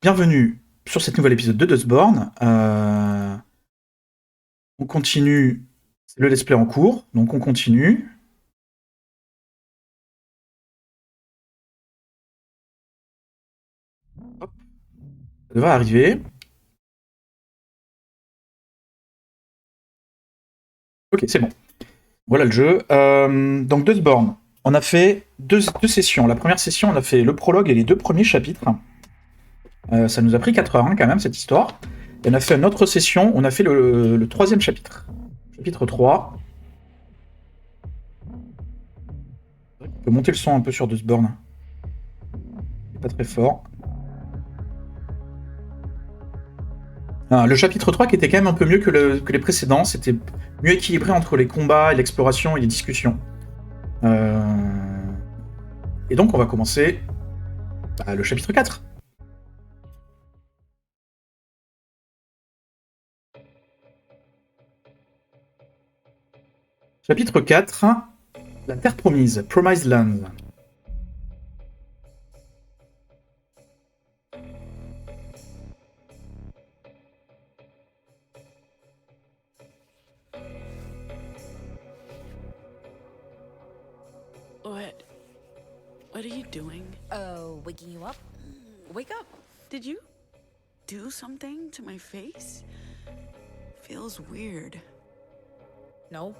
Bienvenue sur cet nouvel épisode de Dustborn. On continue, c'est le let's play en cours, donc on continue. Hop. Ça devrait arriver. Ok, c'est bon. Voilà le jeu. Donc Dustborn, on a fait deux sessions. La première session, on a fait le prologue et les deux premiers chapitres. Ça nous a pris 4 heures quand même, cette histoire. Et on a fait une autre session, on a fait le troisième chapitre. Chapitre 3. On peut monter le son un peu sur Dustborn. C'est pas très fort. Le chapitre 3 qui était quand même un peu mieux que les précédents, c'était mieux équilibré entre les combats et l'exploration et les discussions. Et donc on va commencer le chapitre 4. Chapitre 4, la terre promise, Promised Land. What are you doing? Oh, waking you up? Wake up. Did you do something to my face? Feels weird. No.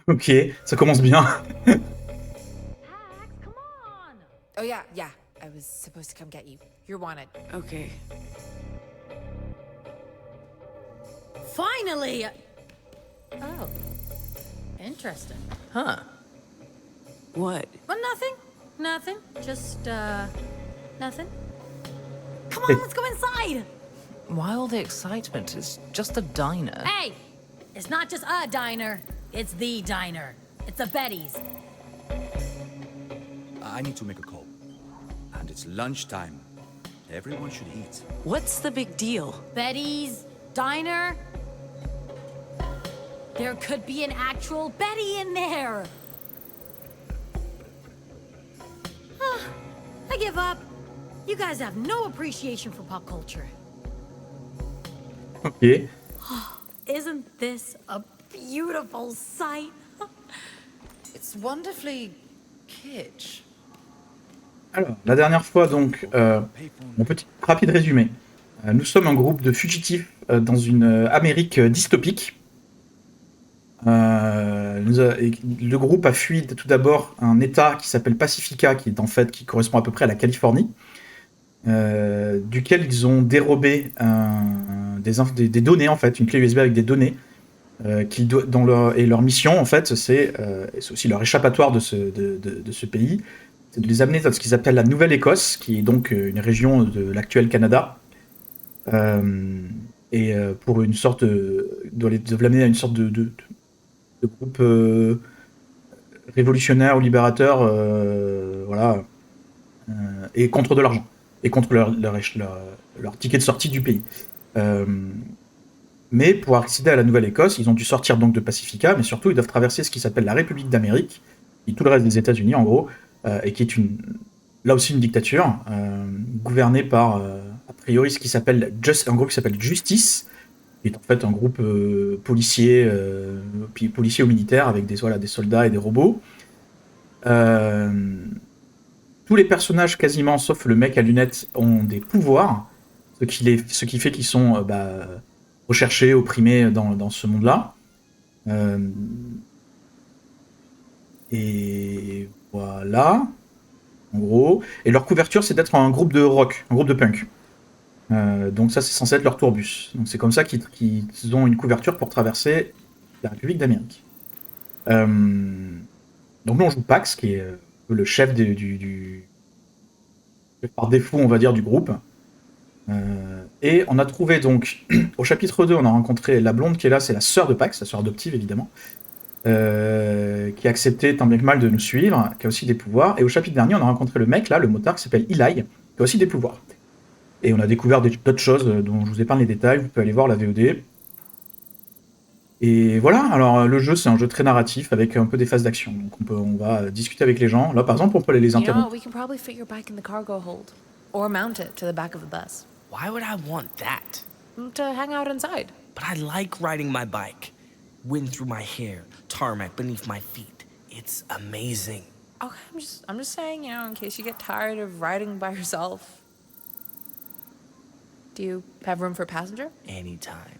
Ok, ça commence bien. Pax, come on! Oh yeah. I was supposed to come get you. You're wanted. Okay. Finally! Oh. Interesting. Huh. What? Well, nothing. Just, nothing. Come on, let's go inside! Why all the excitement? It's just a diner. Hey! It's not just a diner. It's the diner. It's a Betty's. I need to make a call. And it's lunchtime. Everyone should eat. What's the big deal? Betty's diner? There could be an actual Betty in there. I give up. You guys have no appreciation for pop culture. Ok. Isn't this a beautiful sight? It's wonderfully kitsch. Alors, la dernière fois, donc, mon petit rapide résumé. Nous sommes un groupe de fugitifs dans une Amérique dystopique. Le groupe a fui tout d'abord un état qui s'appelle Pacifica, qui correspond à peu près à la Californie, duquel ils ont dérobé des données, en fait, une clé USB avec des données, et leur mission, en fait, c'est aussi leur échappatoire de ce pays, c'est de les amener dans ce qu'ils appellent la Nouvelle-Écosse, qui est donc une région de l'actuel Canada, pour une sorte de l'amener à une sorte de groupe révolutionnaire ou libérateur, voilà, et contre de l'argent, et contre leur ticket de sortie du pays. Mais pour accéder à la Nouvelle-Écosse, ils ont dû sortir donc de Pacifica, mais surtout ils doivent traverser ce qui s'appelle la République d'Amérique, qui est tout le reste des États-Unis en gros, et qui est là aussi une dictature, gouvernée par, a priori, ce qui s'appelle un groupe qui s'appelle Justice, qui est en fait un groupe policier ou militaire avec des soldats et des robots. Tous les personnages quasiment, sauf le mec à lunettes, ont des pouvoirs, ce qui fait qu'ils sont recherchés, opprimés dans ce monde-là. Et voilà, en gros. Et leur couverture, c'est d'être un groupe de rock, un groupe de punk. Donc ça, c'est censé être leur tourbus. Donc c'est comme ça qu'ils ont une couverture pour traverser la République d'Amérique. Donc là, on joue Pax, qui est le chef par défaut, on va dire, du groupe. Et on a trouvé donc, au chapitre 2, on a rencontré la blonde qui est là, c'est la sœur de Pax, la sœur adoptive évidemment, qui a accepté tant bien que mal de nous suivre, qui a aussi des pouvoirs. Et au chapitre dernier, on a rencontré le mec là, le motard, qui s'appelle Eli, qui a aussi des pouvoirs. Et on a découvert d'autres choses dont je vous épargne les détails, vous pouvez aller voir la VOD. Et voilà, alors le jeu c'est un jeu très narratif avec un peu des phases d'action. Donc on va discuter avec les gens. Là par exemple on peut aller les You know what? interrompre. We can probably fit your bike in the cargo hold. Or mount it to the back of the bus. Why would I want that? To hang out inside. But I like riding my bike. Wind through my hair, tarmac beneath my feet. It's amazing. Okay, I'm just saying, in case you get tired of riding by yourself. Do you have room for a passenger? Anytime.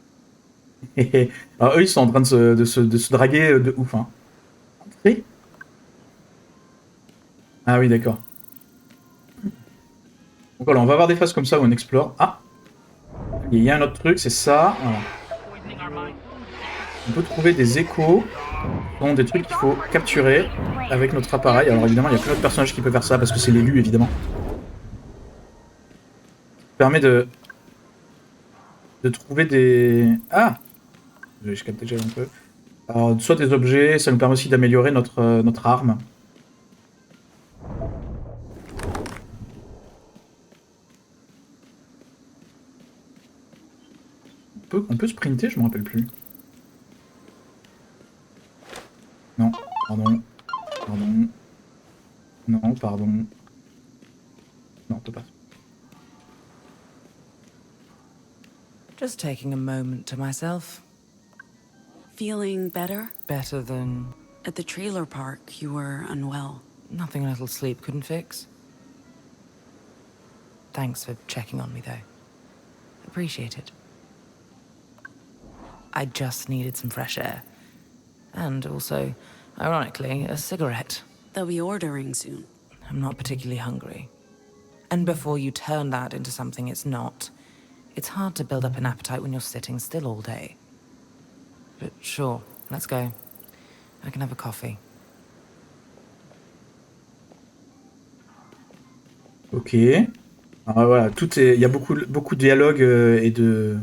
Alors eux ils sont en train de se draguer de ouf. Hein. Oui. Ah oui d'accord. Donc voilà, on va avoir des phases comme ça où on explore. Ah, il y a un autre truc, c'est ça. Voilà. On peut trouver des échos, donc des trucs qu'il faut capturer avec notre appareil. Alors évidemment, il y a plein d'autres personnages qui peuvent faire ça parce que c'est l'élu évidemment. Ça permet de trouver des... Ah, je capte déjà un peu. Alors, soit des objets, ça nous permet aussi d'améliorer notre arme. On peut sprinter, je me rappelle plus. Non, pardon. Pardon. Non, pardon. Non, on peut pas. Just taking a moment to myself. Feeling better? Better than At the trailer park, you were unwell. nothing a little sleep couldn't fix. Thanks for checking on me, though. Appreciate it. I just needed some fresh air. And also, ironically, a cigarette. They'll be ordering soon. I'm not particularly hungry. And before you turn that into something it's not, it's hard to build up an appetite when you're sitting still all day. But sure, let's go. I can have a coffee. Ok. Alors voilà, il y a beaucoup de dialogues et de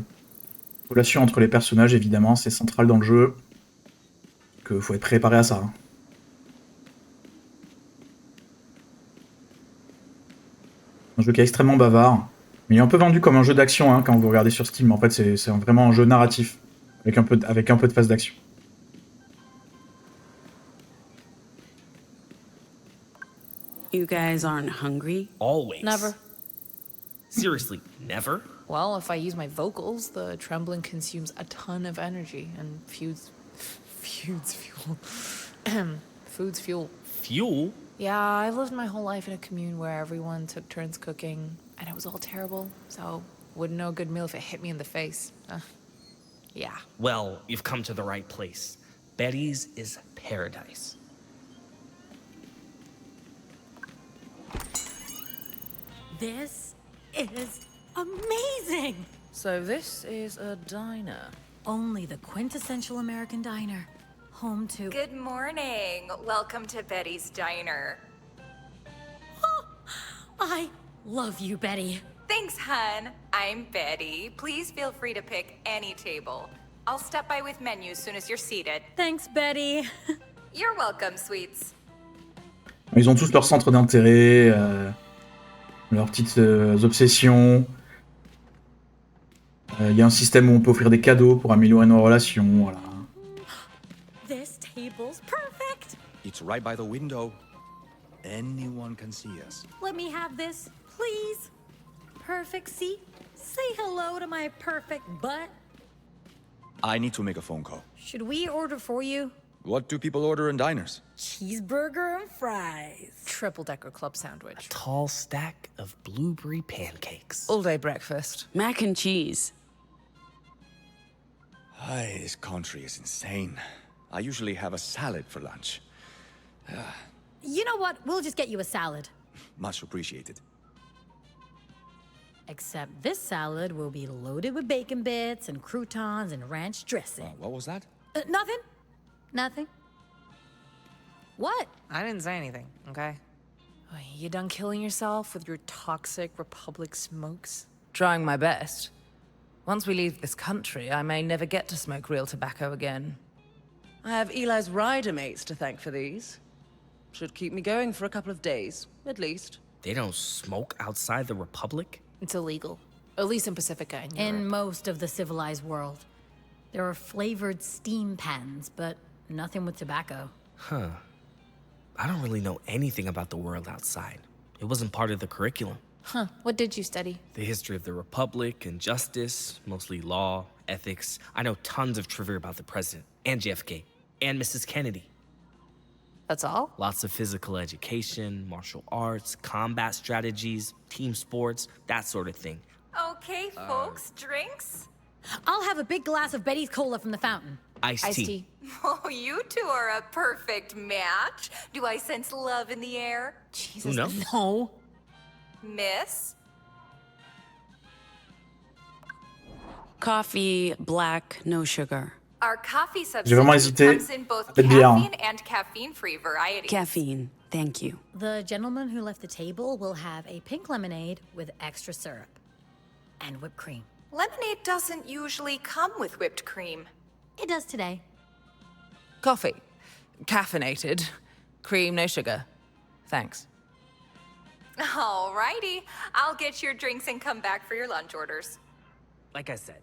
relations entre les personnages, évidemment, c'est central dans le jeu. Que faut être préparé à ça. Hein. Un jeu qui est extrêmement bavard. Mais il est un peu vendu comme un jeu d'action hein, quand vous regardez sur Steam. En fait, c'est vraiment un jeu narratif. Avec un peu de phase d'action. You guys aren't hungry? Always. Never. Seriously, never? Well, if I use my vocals, the trembling consumes a ton of energy and foods fuel. Foods fuel. Fuel? Yeah, I lived my whole life in a commune where everyone took turns cooking, and it was all terrible, so wouldn't know a good meal if it hit me in the face. Yeah. Well, you've come to the right place. Betty's is paradise. This is amazing! So this is a diner. Only the quintessential American diner. Home to... Good morning. Welcome to Betty's Diner. I love you, Betty. Thanks, hun. I'm Betty. Please feel free to pick any table. I'll step by with menus soon as you're seated. Thanks, Betty. You're welcome, sweets. Ils ont tous leur centre d'intérêt, leurs petites obsessions. Il y a un système où on peut offrir des cadeaux pour améliorer nos relations, voilà. This table's perfect. It's right by the window. Anyone can see us. Let me have this, please. Perfect seat. Say hello to my perfect butt. I need to make a phone call. Should we order for you? What do people order in diners? Cheeseburger and fries. Triple-decker club sandwich. Tall stack of blueberry pancakes. All-day breakfast. Mac and cheese. This country is insane. I usually have a salad for lunch. You know what? We'll just get you a salad. Much appreciated. Except this salad will be loaded with bacon bits and croutons and ranch dressing. What was that? Nothing. Nothing. What? I didn't say anything, okay? Oh, you done killing yourself with your toxic Republic smokes? Trying my best. Once we leave this country, I may never get to smoke real tobacco again. I have Eli's rider mates to thank for these. Should keep me going for a couple of days, at least. They don't smoke outside the Republic? It's illegal. At least in Pacifica and Europe. In most of the civilized world. There are flavored steam pens, but nothing with tobacco. Huh. I don't really know anything about the world outside. It wasn't part of the curriculum. Huh, what did you study? The history of the Republic and justice, mostly law, ethics. I know tons of trivia about the president, and JFK, and Mrs. Kennedy. That's all? Lots of physical education, martial arts, combat strategies, team sports, that sort of thing. Okay, folks, drinks? I'll have a big glass of Betty's Cola from the fountain. Iced tea. Oh, you two are a perfect match. Do I sense love in the air? Jesus. Who knows? No. Miss? Coffee, black, no sugar. Our coffee J'ai vraiment substitute hésité. comes in both Peut-être bière, hein. caffeine and caffeine-free varieties. Caffeine, thank you. The gentleman who left the table will have a pink lemonade with extra syrup and whipped cream. Lemonade doesn't usually come with whipped cream. It does today. Coffee. Caffeinated. Cream, no sugar. Thanks. Alrighty, I'll get your drinks and come back for your lunch orders. Like I said.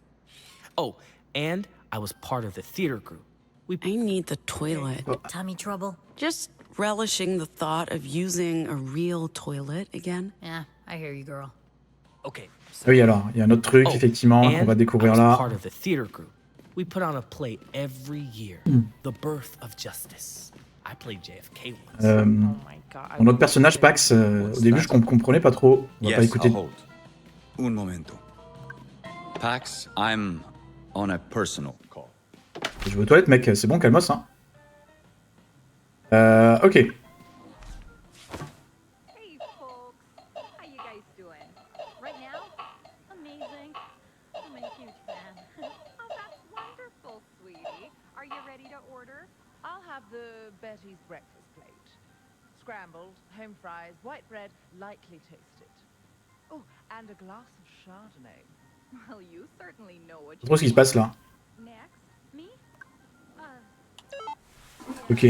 Oh, and I was part of the theater group. I need the toilet. Tummy trouble? Just relishing the thought of using a real toilet again. Yeah, I hear you, girl. Okay. Oui, alors, il y a un autre truc, effectivement, qu'on va and découvrir I was là. part of the theater group. We put on a play every year. The birth of justice. I played JFK once. Oh my god. Mon autre personnage, Pax, au début, je comprenais pas trop. On va pas Yes, écouter. I'll hold. Un momento. Pax, I'm on a personal call. Je vais aux toilettes, mec, c'est bon, calmos, hein. Ok. Hey folks, how you guys doing? Right now? Amazing. I'm a huge fan. Oh, that's wonderful, sweetie. Are you ready to order? I'll have the Betty's breakfast plate. Scrambled, home fries, white bread, lightly toasted. Oh, and a glass of Chardonnay. Well, you certainly know what Je sais pas trop ce qui se passe là. Next, me? Ok.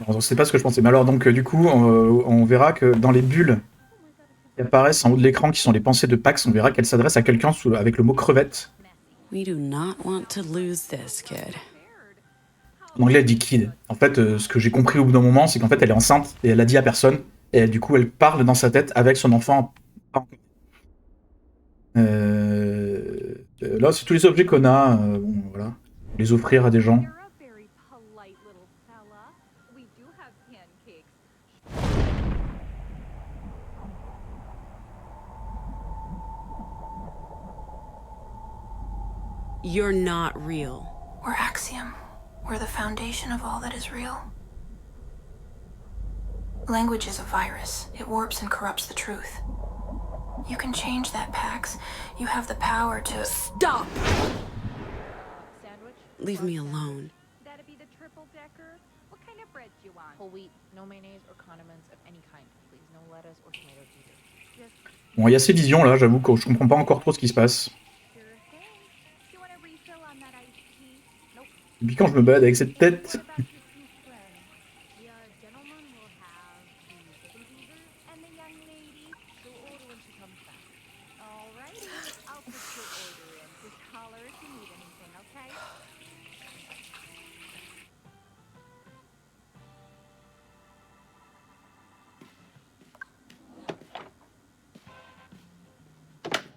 Alors, c'est pas ce que je pensais. Mais alors, donc, du coup, on verra que dans les bulles qui apparaissent en haut de l'écran, qui sont les pensées de Pax, on verra qu'elle s'adresse à quelqu'un avec le mot crevette. We do not want to lose this, kid. En anglais, elle dit kid. En fait, ce que j'ai compris au bout d'un moment, c'est qu'en fait, elle est enceinte et elle a dit à personne. Et du coup, elle parle dans sa tête avec son enfant. Là, c'est tous les objets qu'on a. Bon, voilà. Les offrir à des gens. You're a very polite little fella. We do have pancakes. You're not real. We're axiom. We're the foundation of all that is real. Language is a virus. It warps and corrupts the truth. You can change that, Pax. You have the power to... Stop! Sandwich? Leave me alone. That'd be the triple decker. What kind of bread do you want? Whole wheat, no mayonnaise or condiments of any kind, please. No lettuce or tomatoes either. Just Bon, il y a ces visions là, j'avoue que je comprends pas encore trop ce qui se passe. sure thing. Do you want a refill on that iced tea? Nope. Depuis quand je me balade avec cette tête? What about your two friends? The gentleman will have the chicken Caesar, and the young lady. She'll order when she comes back. Alrighty, I'll put your order in. Just holler if you need anything, okay?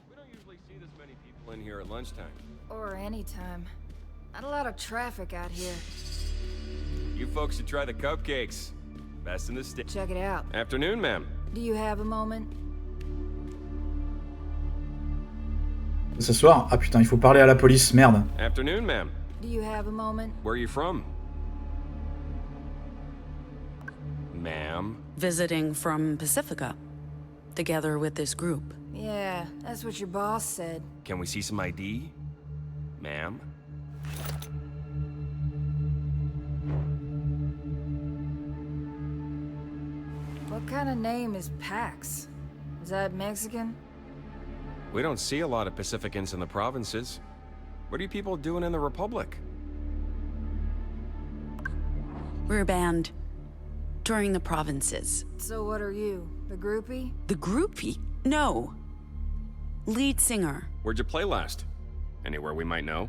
We don't usually see this many people in here at lunchtime. Or anytime. Not a lot of traffic out here. You folks should try the cupcakes. Best in the state. Check it out. Afternoon, ma'am. Do you have a moment? S'asseoir. Ah putain, il faut parler à la police, merde. Afternoon, ma'am. Do you have a moment? Where are you from? Ma'am. Visiting from Pacifica. Together with this group. Yeah, that's what your boss said. Can we see some ID? Ma'am. What kind of name is Pax? Is that Mexican? We don't see a lot of Pacificans in the provinces. What are you people doing in the Republic? We're a band. Touring the provinces. So what are you, the groupie? The groupie? No. Lead singer. Where'd you play last? Anywhere we might know?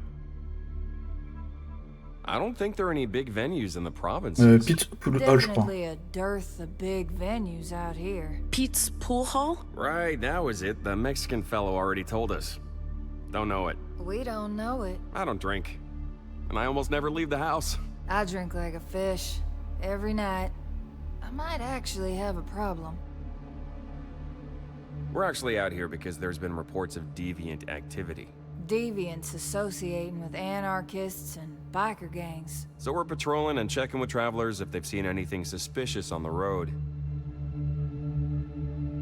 I don't think there are any big venues in the provinces. Pete Pool Hall, je crois. Definitely a dearth of big venues out here. Pete's Pool Hall? Right, that was it. The Mexican fellow already told us. Don't know it. We don't know it. I don't drink. And I almost never leave the house. I drink like a fish. Every night. I might actually have a problem. We're actually out here because there's been reports of deviant activity. Deviants associating with anarchists and biker gangs. So we're patrolling and checking with travelers if they've seen anything suspicious on the road.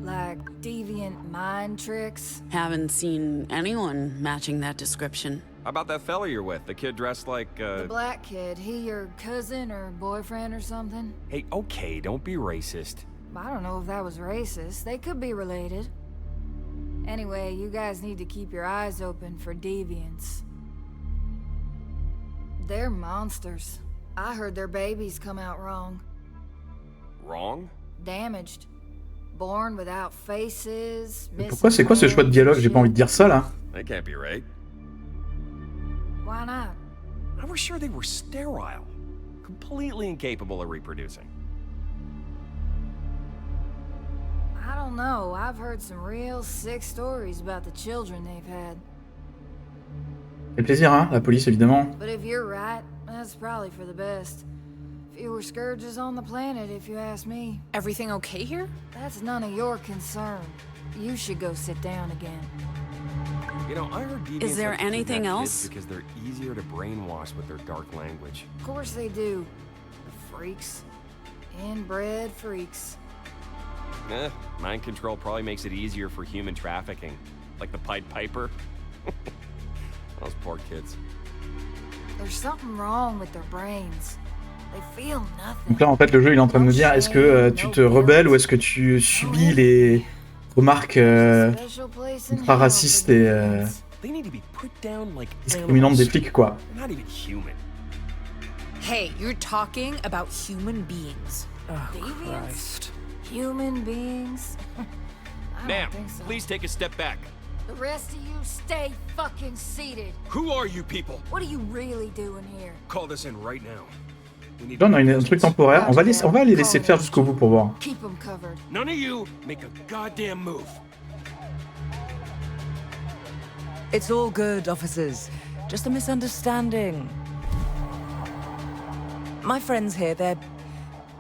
Like deviant mind tricks. Haven't seen anyone matching that description. How about that fella you're with? The kid dressed like, The black kid, he your cousin or boyfriend or something? Hey, okay, don't be racist. I don't know if that was racist. They could be related. Anyway, you guys need to keep your eyes open for deviants. They're monsters. I heard their babies come out wrong. Wrong? Damaged. Born without faces. Pourquoi c'est quoi ce choix de dialogue? J'ai pas envie de dire ça là. That can't be right. Why not? I was sure they were sterile. Completely incapable of reproducing. I don't know. I've heard some real sick stories about the children they've had. Quel plaisir, hein, la police évidemment. But if you're right, that's probably for the best. Fewer scourges on the planet, if you ask me. Everything okay here? That's none of your concern. You should go sit down again. You know, I heard deviants Is there like to anything kidnap else? kids because they're easier to brainwash with their dark language. Of course they do. The freaks. Inbred freaks. Mind control probably makes it easier for human trafficking. Like the Pied Piper. Those poor kids. There's something wrong with their brains. They feel nothing. Donc là en fait le jeu il est en train de me dire est-ce que tu te rebelles ou est-ce que tu subis les remarques ultra racistes et discriminantes des flics quoi. They're not even human. Hey, you're talking about human beings. Deviants? Human beings? I Ma'am, don't think so. please take a step back. The rest of you stay fucking seated. Who are you people? What are you really doing here? Call this in right now. We need Là on a un truc temporaire, on va les laisser faire jusqu'au bout pour voir. Keep them covered. None of you make a goddamn move. It's all good, officers. Just a misunderstanding. My friend's here,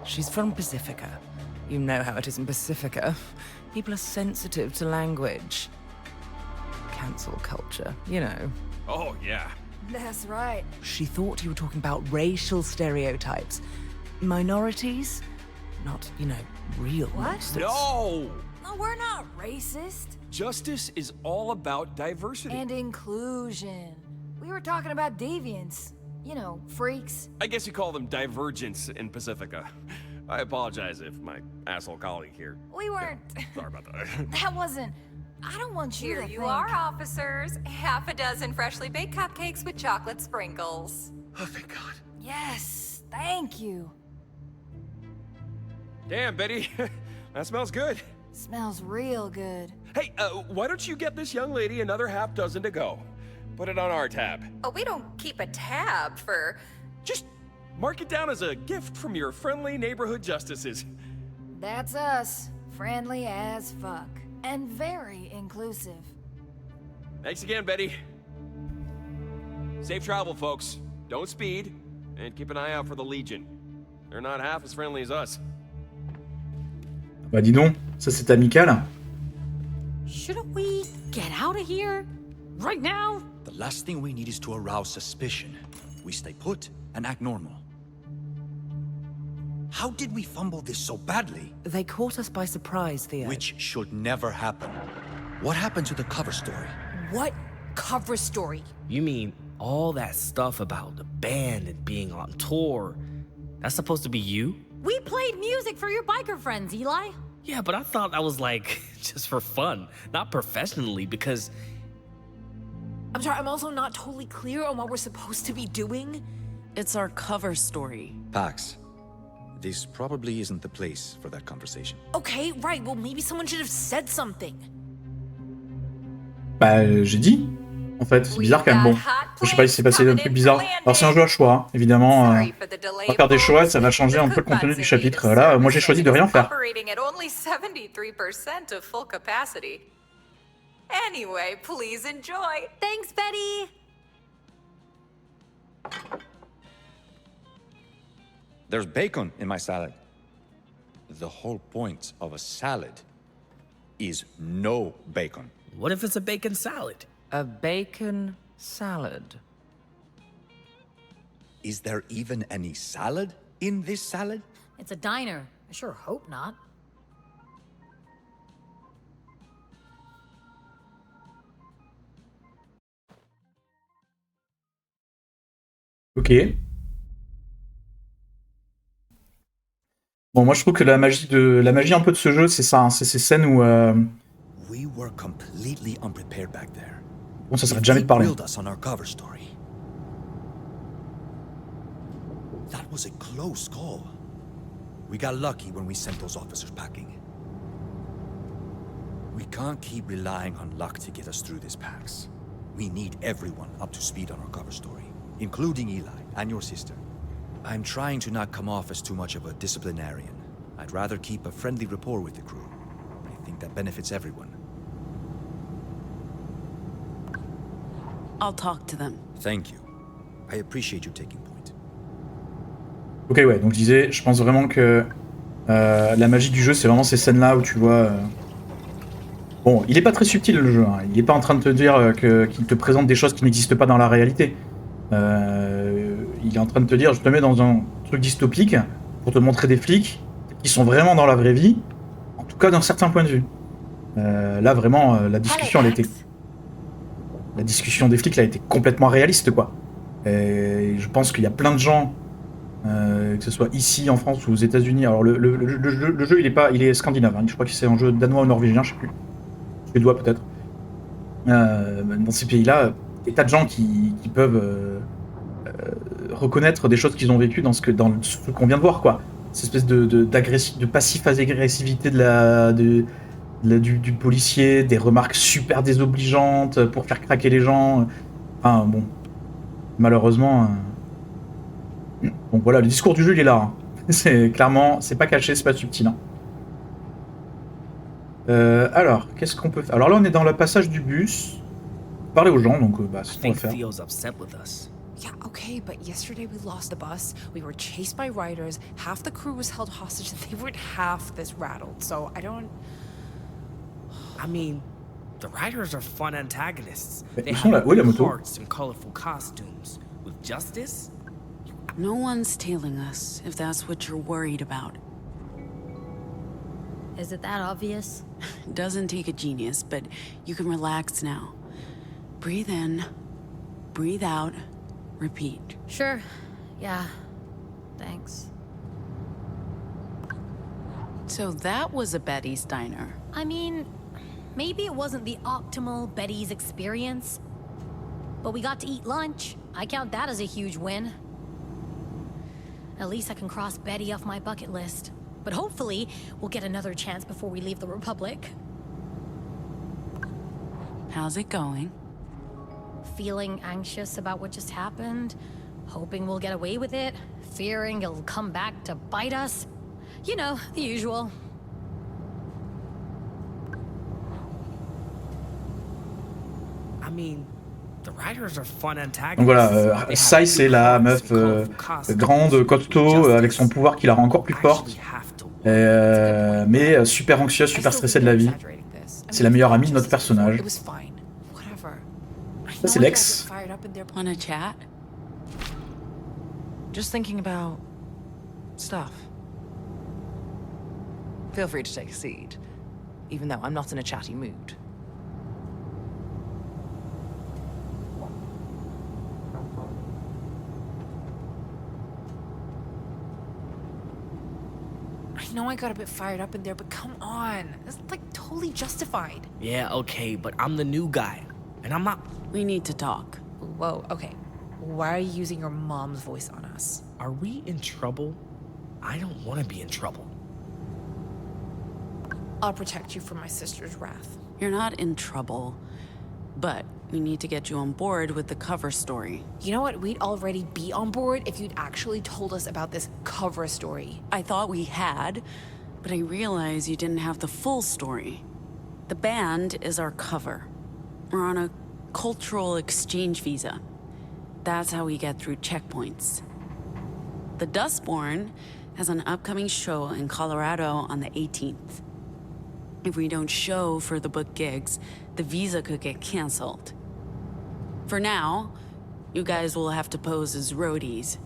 she's from Pacifica. You know how it is in Pacifica. People are sensitive to language. Cancel culture, you know. Oh, yeah. That's right. She thought you were talking about racial stereotypes. Minorities? Not, you know, real monsters. No! No, we're not racist. Justice is all about diversity. And inclusion. We were talking about deviants. You know, freaks. I guess you call them divergents in Pacifica. I apologize if my asshole colleague here... We weren't... Sorry about that. That wasn't... I don't want you Here to you think... are, officers. Half a dozen freshly baked cupcakes with chocolate sprinkles. Oh, thank God. Yes, thank you. Damn, Betty. That smells good. Smells real good. Hey, why don't you get this young lady another half dozen to go? Put it on our tab. Oh, we don't keep a tab for... Just mark it down as a gift from your friendly neighborhood justices. That's us. Friendly as fuck. And very inclusive. Thanks again, Betty. Safe travel, folks. Don't speed. And keep an eye out for the Legion. They're not half as friendly as us. Bah dis donc, ça c'est amical. Shouldn't we get out of here? Right now? The last thing we need is to arouse suspicion. We stay put and act normal. How did we fumble this so badly? They caught us by surprise, Theo. Which should never happen. What happened to the cover story? What cover story? You mean all that stuff about the band and being on tour? That's supposed to be you? We played music for your biker friends, Eli. Yeah, but I thought that was like just for fun, not professionally, because... I'm sorry, I'm also not totally clear on what we're supposed to be doing. It's our cover story. Pax, this probably isn't the place for that conversation. Okay, right, well maybe someone should have said something. Bah j'ai dit. en fait. C'est bizarre quand même. Bon, je sais pas si c'est passé un truc bizarre. Alors c'est un jeu à choix, hein. Évidemment. On va faire des choix, ça va changer un peu le contenu du chapitre. Là, moi j'ai choisi de rien faire. Anyway, please enjoy. Thanks, Betty. There's bacon in my salad. The whole point of a salad is no bacon. What if it's a bacon salad? A bacon salad. Is there even any salad in this salad? It's a diner. I sure hope not. Ok. Bon, moi je trouve que la magie un peu de ce jeu, c'est ça, hein, c'est ces scènes où We were completely unprepared back there. bon, ça s'arrête jamais de parler. Us on our cover story. That was a close call. We got lucky when we sent those officers packing. We can't keep relying on luck to get us through this, Pax. We need everyone up to speed on our cover story, including Eli and your sister. I'm trying to not come off as too much of a disciplinarian. I'd rather keep a friendly rapport with the crew. I think that benefits everyone. I'll talk to them. Thank you. I appreciate you taking point. Ok, ouais, donc je disais, je pense vraiment que la magie du jeu, c'est vraiment ces scènes-là où tu vois... Bon, il est pas très subtil le jeu, hein. Il est pas en train de te dire qu'il te présente des choses qui n'existent pas dans la réalité. Il est en train de te dire, je te mets dans un truc dystopique pour te montrer des flics qui sont vraiment dans la vraie vie, en tout cas d'un certain point de vue. Là, vraiment, la discussion des flics, là, a été complètement réaliste, quoi. Et je pense qu'il y a plein de gens, que ce soit ici, en France ou aux États-Unis. Alors, le jeu, il est scandinave, hein. Je crois que c'est un jeu danois ou norvégien, je sais plus. Suédois, peut-être. Dans ces pays-là, des tas de gens qui peuvent reconnaître des choses qu'ils ont vécues dans ce qu'on vient de voir, quoi. Cette espèce de passif-agressivité du policier, des remarques super désobligeantes pour faire craquer les gens. Enfin, bon. Malheureusement... Donc voilà, le discours du jeu, il est là. Hein. C'est clairement... C'est pas caché, c'est pas subtil. Hein. Alors, qu'est-ce qu'on peut faire? Alors là, on est dans le passage du bus. Parler aux gens, donc c'est ce qu'on va faire. Theo's upset with us. Yeah, okay, but yesterday we lost the bus, we were chased by riders, half the crew was held hostage, and they weren't half this rattled, so I don't... I mean, the riders are fun antagonists. Mais They où sont la moto? hearts and colorful costumes. With justice? No one's tailing us, if that's what you're worried about. Is it that obvious? Doesn't take a genius, but you can relax now. Breathe in, breathe out, repeat. Sure. Yeah. Thanks. So that was a Betty's diner. I mean, maybe it wasn't the optimal Betty's experience, but we got to eat lunch. I count that as a huge win. At least I can cross Betty off my bucket list. But hopefully, we'll get another chance before we leave the Republic. How's it going? Feeling anxious about what just happened, hoping we'll get away with it, fearing it'll come back to bite us. You know, the usual. I mean, the riders are fun antagonists. Donc voilà, Sai, c'est la meuf grande, costaud, avec son pouvoir qui la rend encore plus forte. Mais super anxieuse, super stressée de la vie. C'est la meilleure amie de notre personnage. Ça, c'est Lex. Wanna chat? Just thinking about stuff. Feel free to take a seat, even though I'm not in a chatty mood. I know I got a bit fired up in there, but come on. It's like totally justified. Yeah, okay, but I'm the new guy, and I'm not... We need to talk. Whoa, okay. Why are you using your mom's voice on us? Are we in trouble? I don't want to be in trouble. I'll protect you from my sister's wrath. You're not in trouble, but we need to get you on board with the cover story. You know what? We'd already be on board if you'd actually told us about this cover story. I thought we had, but I realized you didn't have the full story. The band is our cover. We're on a cultural exchange visa. That's how we get through checkpoints. The Dustborn has an upcoming show in Colorado on the 18th. If we don't show for the book gigs, the visa could get canceled. For now, you guys will have to pose as roadies.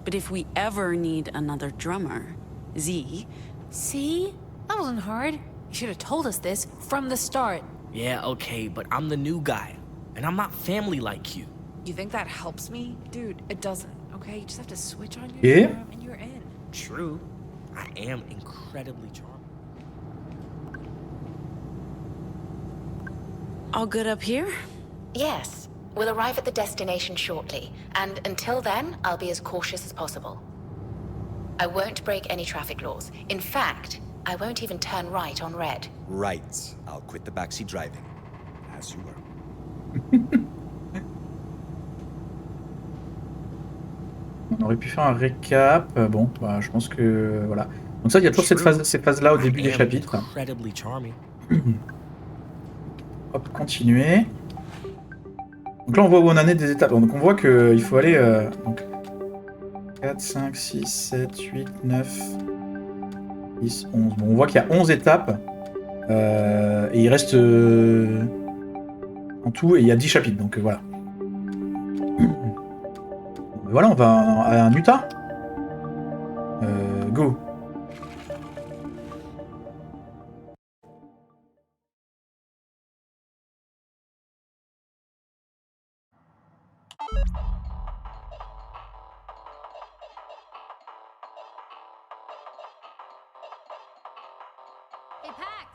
But if we ever need another drummer, Z... See? That wasn't hard. You should have told us this from the start. Yeah, okay, but I'm the new guy, and I'm not family like you. You think that helps me? Dude, it doesn't, okay? You just have to switch on your Yeah. charm and you're in. True, I am incredibly charming. All good up here? Yes. We'll arrive at the destination shortly, and until then, I'll be as cautious as possible. I won't break any traffic laws. In fact, I won't even turn right on red. Right. I'll quit the backseat driving. As you were. On aurait pu faire un récap. Bon, bah, je pense que voilà. Donc ça, il y a toujours ces phases-là au début des chapitres. Incredibly charming. Hop, continuer. Donc là, on voit où on en est des étapes. Donc on voit qu'il faut aller... donc 4, 5, 6, 7, 8, 9, 10, 11. Bon, on voit qu'il y a 11 étapes. Et il reste... en tout, et il y a 10 chapitres. Donc voilà. Voilà, on va à un Utah. Go. Hey, Pax!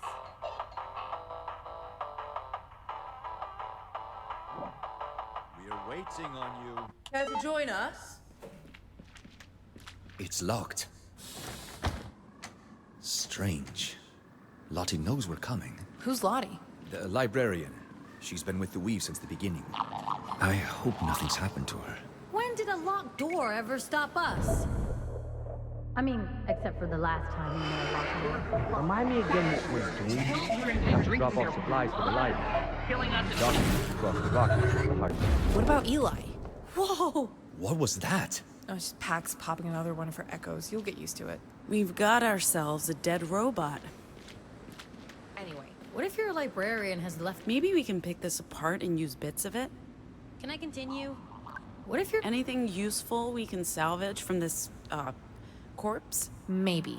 We are waiting on you. Care to join us? It's locked. Strange. Lottie knows we're coming. Who's Lottie? The librarian. She's been with the Weave since the beginning. I hope nothing's happened to her. When did a locked door ever stop us? I mean, except for the last time we made a locked door. Remind me again what we're doing. Have to drop off supplies for the library. Documents across the Rockies from the heart. What about Eli? Whoa! What was that? Oh, it's just Pax popping another one of her echoes. You'll get used to it. We've got ourselves a dead robot. Anyway, what if your librarian has left... Maybe we can pick this apart and use bits of it. Can I continue? What if you're... Anything useful we can salvage from this, corpse? Maybe.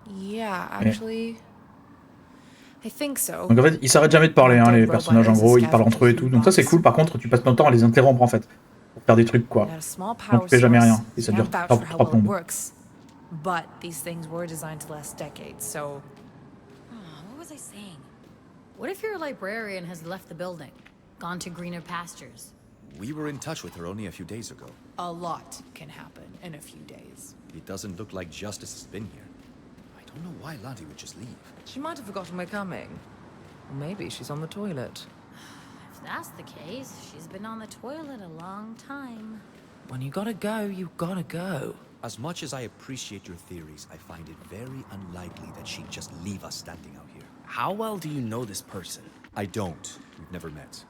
Yeah, actually... I think so. Donc en fait, ils s'arrêtent jamais de parler, hein, les personnages, en gros, ils parlent entre eux et tout. Donc ça, c'est cool. Par contre, tu passes ton temps à les interrompre, en fait. Pour faire des trucs, quoi. Donc tu fais jamais rien. Et ça dure 3 plombes. But these things were designed to last decades, so... what was I saying? What if your librarian has left the building? Gone to greener pastures? We were in touch with her only a few days ago. A lot can happen in a few days. It doesn't look like Justice has been here. I don't know why Lottie would just leave. She might have forgotten we're coming. Or maybe she's on the toilet. If that's the case, she's been on the toilet a long time. When you gotta go, you gotta go. As much as I appreciate your theories, I find it very unlikely that she'd just leave us standing out here. How well do you know this person? I don't. We've never met.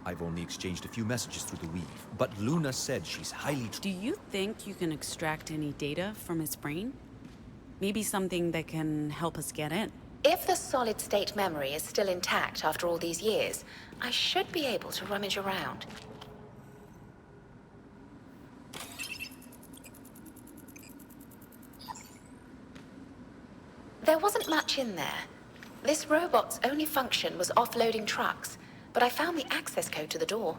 I've only exchanged a few messages through the Weave, but Luna said she's highly... Do you think you can extract any data from his brain? Maybe something that can help us get in? If the solid-state memory is still intact after all these years, I should be able to rummage around. There wasn't much in there. This robot's only function was offloading trucks, but I found the access code to the door.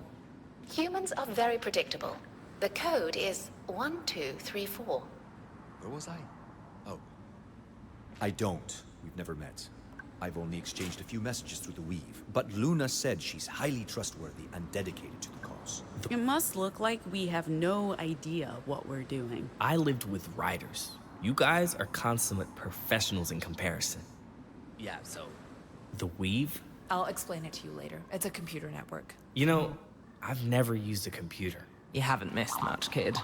Humans are very predictable. The code is 1234. Where was I? Oh. I don't. We've never met. I've only exchanged a few messages through the Weave, but Luna said she's highly trustworthy and dedicated to the cause. It must look like we have no idea what we're doing. I lived with writers. You guys are consummate professionals in comparison. Yeah, so... The Weave? I'll explain it to you later. It's a computer network. You know, I've never used a computer. You haven't missed much, kid.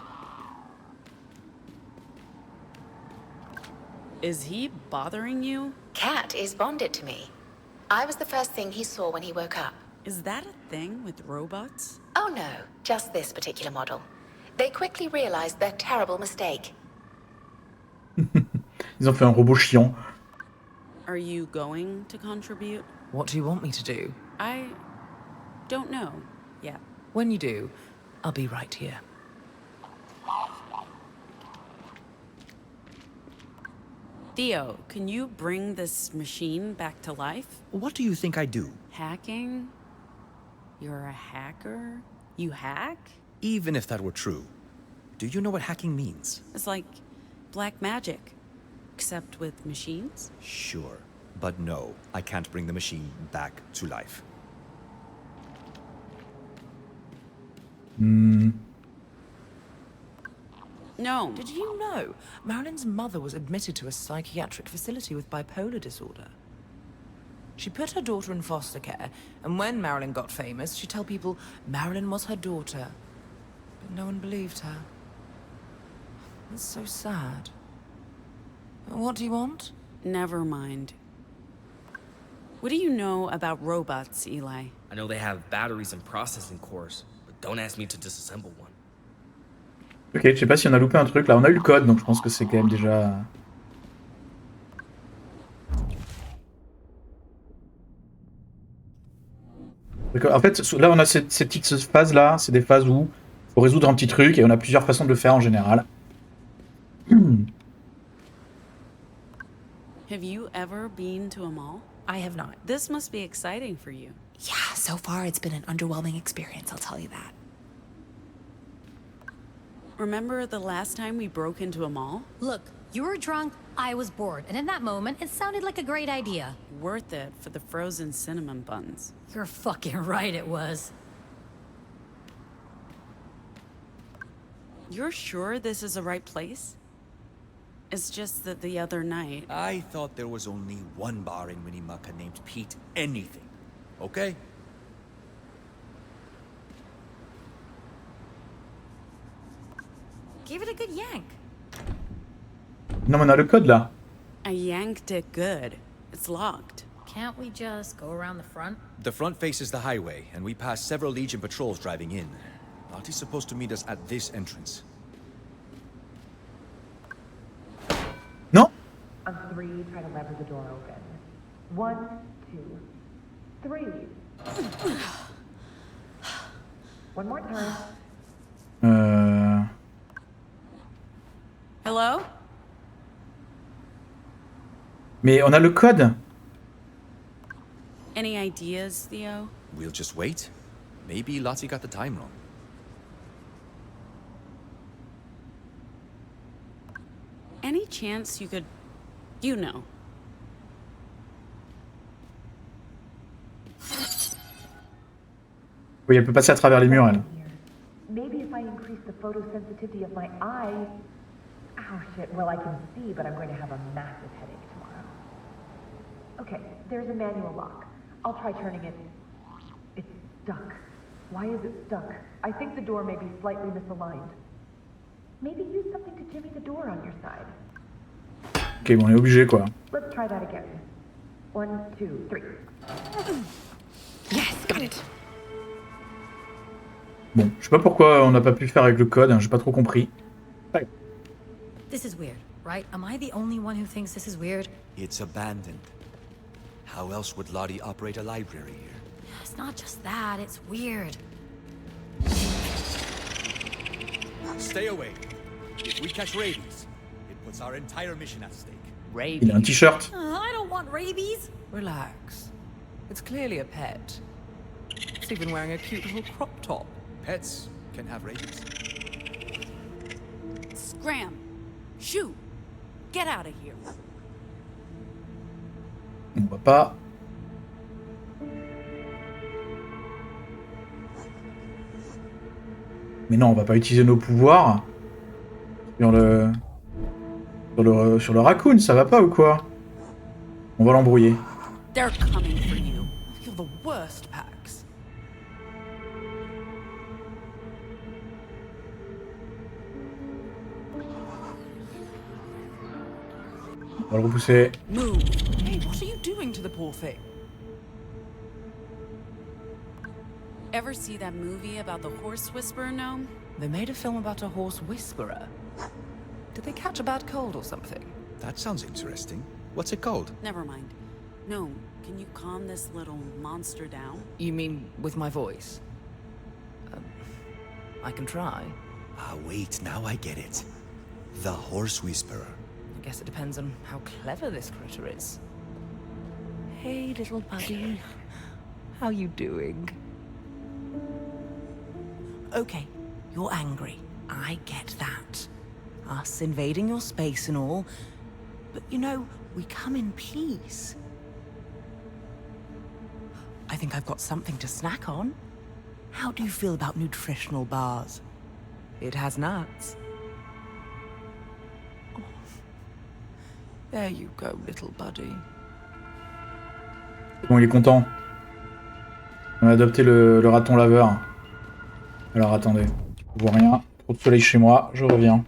Is he bothering you? Cat is bonded to me. I was the first thing he saw when he woke up. Is that a thing with robots? Oh no, just this particular model. They quickly realized their terrible mistake. Ils ont fait un robot chiant. Are you going to contribute? What do you want me to do? I don't know yet. When you do, I'll be right here. Theo, can you bring this machine back to life? What do you think I do? Hacking? You're a hacker? You hack? Even if that were true, do you know what hacking means? It's like black magic, except with machines? Sure, but no, I can't bring the machine back to life. No. Did you know Marilyn's mother was admitted to a psychiatric facility with bipolar disorder? She put her daughter in foster care, and when Marilyn got famous, she'd tell people Marilyn was her daughter. But no one believed her. It's so sad. What do you want? Never mind. What do you know about robots, Eli? I know they have batteries and processing cores, but don't ask me to disassemble one. Ok, je sais pas si on a loupé un truc. Là, on a eu le code, donc je pense que c'est quand même déjà... En fait, là, on a ces petites phases-là. C'est des phases où il faut résoudre un petit truc et on a plusieurs façons de le faire en général. Have you ever been to a mall? I have not. This must be exciting for you. Yeah, so far it's been an underwhelming experience, I'll tell you that. Remember the last time we broke into a mall? Look, you were drunk, I was bored, and in that moment, it sounded like a great idea. Worth it for the frozen cinnamon buns. You're fucking right it was. You're sure this is the right place? It's just that the other night... I thought there was only one bar in Winnemucca named Pete Anything, okay? Give it a good yank. Non, mais on a le code, là. I yanked it good. It's locked. Can't we just go around the front? The front faces the highway, and we pass several Legion patrols driving in. Lottie's supposed to meet us at this entrance. Non? On 3, try to lever the door open. 1, 2, 3. One more time. Hello? Mais on a le code. Any ideas, Theo? We'll just wait. Maybe Lottie got the time wrong. Any chance you could... You know. Oui, elle peut passer à travers les murs, elle. Maybe if I increase the photosensitivity of my eye... Oh shit, well I can see, but I'm going to have a massive headache tomorrow. Okay, there's a manual lock. I'll try turning it... It's stuck. Why is it stuck? I think the door may be slightly misaligned. Maybe use something to jimmy the door on your side. Ok, bon, on est obligé, quoi. Let's try that again. 1, 2, 3. Yes, got it. Bon, je sais pas pourquoi on n'a pas pu faire avec le code, hein, j'ai pas trop compris. Ouais. This is weird, right? Am I the only one who thinks this is weird? It's abandoned. How else would Lottie operate a library here? It's not just that, it's weird. Stay away. If we catch rabies, it puts our entire mission at stake. Il a un t-shirt. I don't want rabies. Relax. It's clearly a pet. It's even wearing a cute little crop top. Pets can have rabies. Scram. Shoot. Get out of here. On va pas. Mais non, on va pas utiliser nos pouvoirs sur le raccoon, ça va pas ou quoi? On va l'embrouiller. They're coming for you. You'll the worst packs. On va le repousser. Move. Hey, what are you doing to the poor thing? Ever see that movie about the horse whisperer gnome? They made a film about a horse whisperer. Did they catch a bad cold or something? That sounds interesting. What's it called? Never mind. Gnome, can you calm this little monster down? You mean with my voice? I can try. Ah, wait, now I get it. The Horse Whisperer. I guess it depends on how clever this critter is. Hey, little buddy. How you doing? Okay, you're angry. I get that. Us invading your space and all. But you know, we come in peace. I think I've got something to snack on. How do you feel about nutritional bars? It has nuts. Oh. There you go, little buddy. Bon, il est content. On a adopté le raton laveur. Alors attendez, je vois rien. Trop de soleil chez moi, je reviens.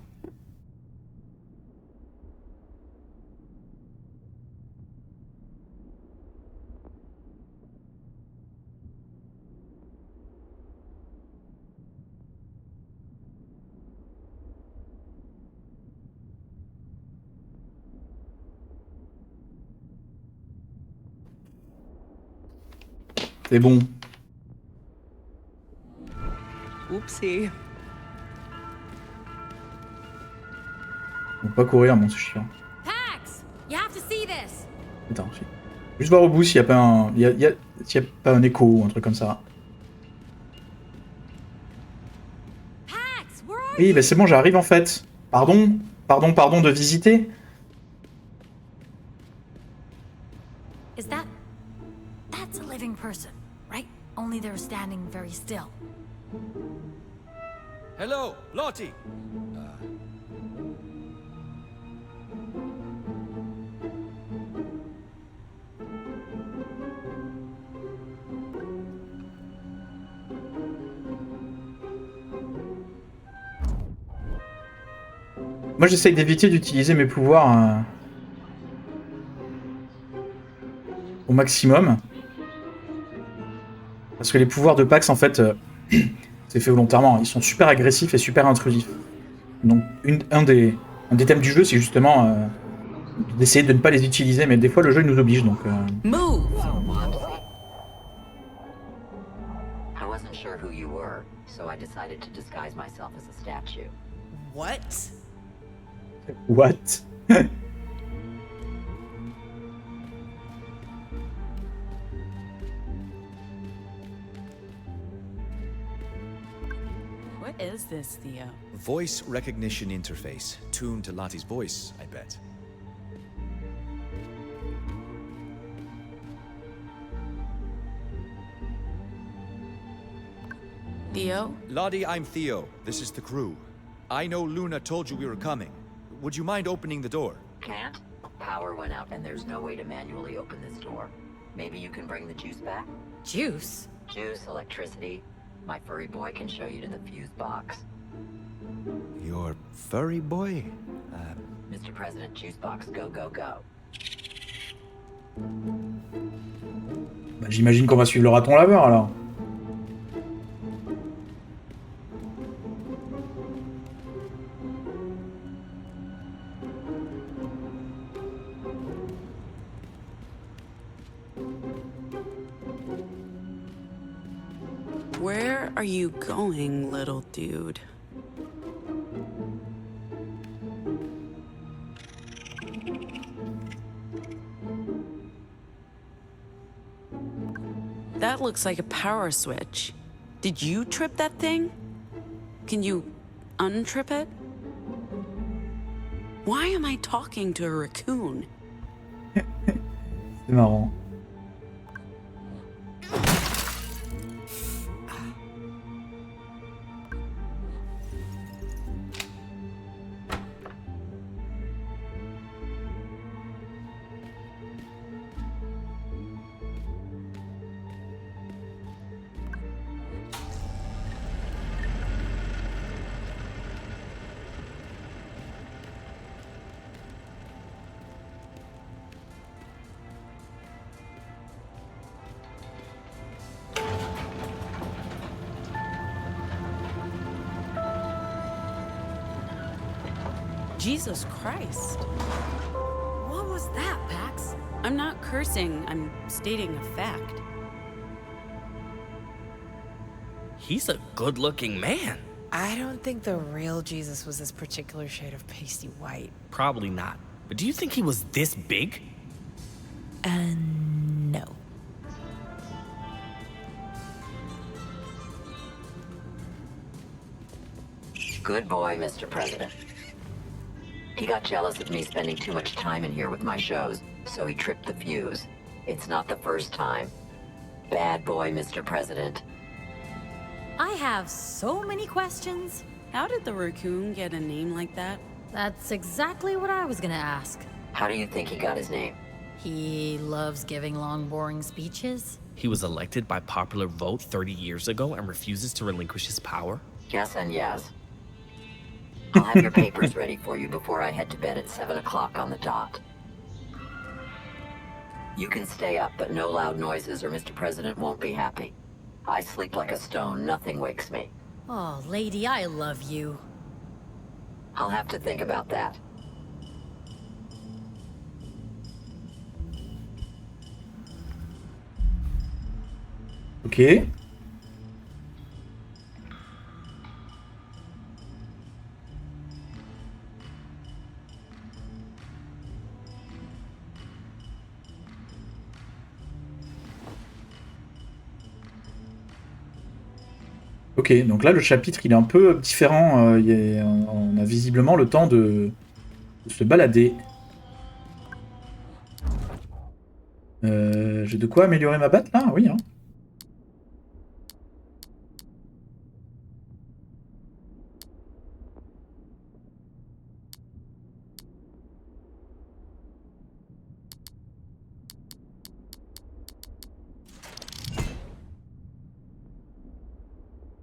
C'est bon. Oupsie. On peut pas courir, mon c'est chiant. Pax, you have to see this. Attends, juste voir au bout s'il y a pas un, s'il y a pas un écho ou un truc comme ça. Pax, where are Oui, bah c'est bon, j'arrive en fait. Pardon de visiter. Is that? That's a living person, right? Only they're standing very still. Hello, Lottie! Moi j'essaye d'éviter d'utiliser mes pouvoirs au maximum. Parce que les pouvoirs de Pax en fait, c'est fait volontairement, ils sont super agressifs et super intrusifs. Donc un des thèmes du jeu c'est justement d'essayer de ne pas les utiliser, mais des fois le jeu nous oblige donc... Move! I wasn't sure who you were, so I decided to disguise myself as a statue. What? What? What is this, Theo? Voice recognition interface, tuned to Lottie's voice, I bet. Theo? Lottie, I'm Theo. This is the crew. I know Luna told you we were coming. Would you mind opening the door? Can't? Power went out and there's no way to manually open this door. Maybe you can bring the juice back? Juice? Juice, electricity. My furry boy can show you to the fuse box. Your furry boy? Mr. President, juice box, go, go, go. Bah, j'imagine qu'on va suivre le raton laveur alors. Where are you going, little dude? That looks like a power switch. Did you trip that thing? Can you untrip it? Why am I talking to a raccoon? C'est marrant. Jesus Christ. What was that, Pax? I'm not cursing, I'm stating a fact. He's a good-looking man. I don't think the real Jesus was this particular shade of pasty white. Probably not. But do you think he was this big? No. Good boy, Mr. President. He got jealous of me spending too much time in here with my shows, so he tripped the fuse. It's not the first time. Bad boy, Mr. President. I have so many questions. How did the raccoon get a name like that? That's exactly what I was gonna ask. How do you think he got his name? He loves giving long, boring speeches. He was elected by popular vote 30 years ago and refuses to relinquish his power? Yes and yes. I'll have your papers ready for you before I head to bed at 7 o'clock on the dot. You can stay up, but no loud noises or Mr. President won't be happy. I sleep like a stone, nothing wakes me. Oh, lady, I love you. I'll have to think about that. Ok. Ok, donc là le chapitre il est un peu différent, on a visiblement le temps de se balader. J'ai de quoi améliorer ma batte là? Oui. Hein.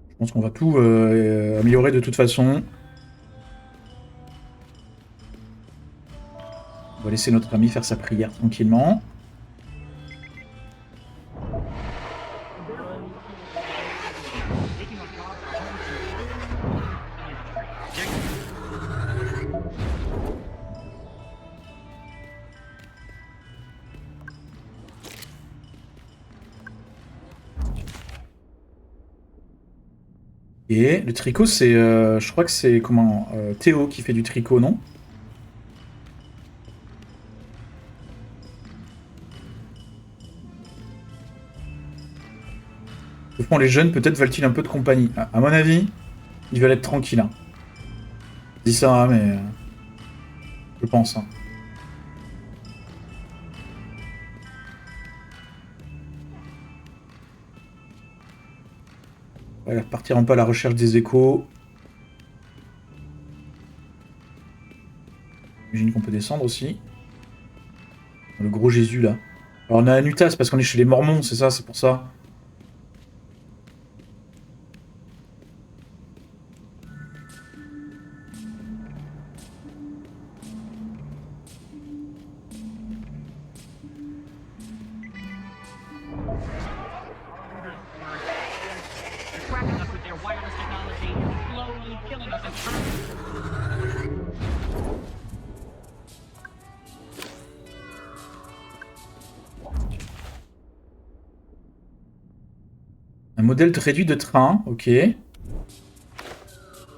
Je pense qu'on va tout améliorer de toute façon. On va laisser notre ami faire sa prière tranquillement. Et le tricot, c'est, je crois que c'est comment Théo qui fait du tricot, non? Au fond, les jeunes, peut-être veulent-ils un peu de compagnie. À mon avis, ils veulent être tranquilles. Hein. Je dis ça, hein, mais je pense. Hein. On va repartir un peu à la recherche des échos. J'imagine qu'on peut descendre aussi. Le gros Jésus là. Alors on a un Utas parce qu'on est chez les Mormons, c'est ça, c'est pour ça. Un modèle réduit de train, ok.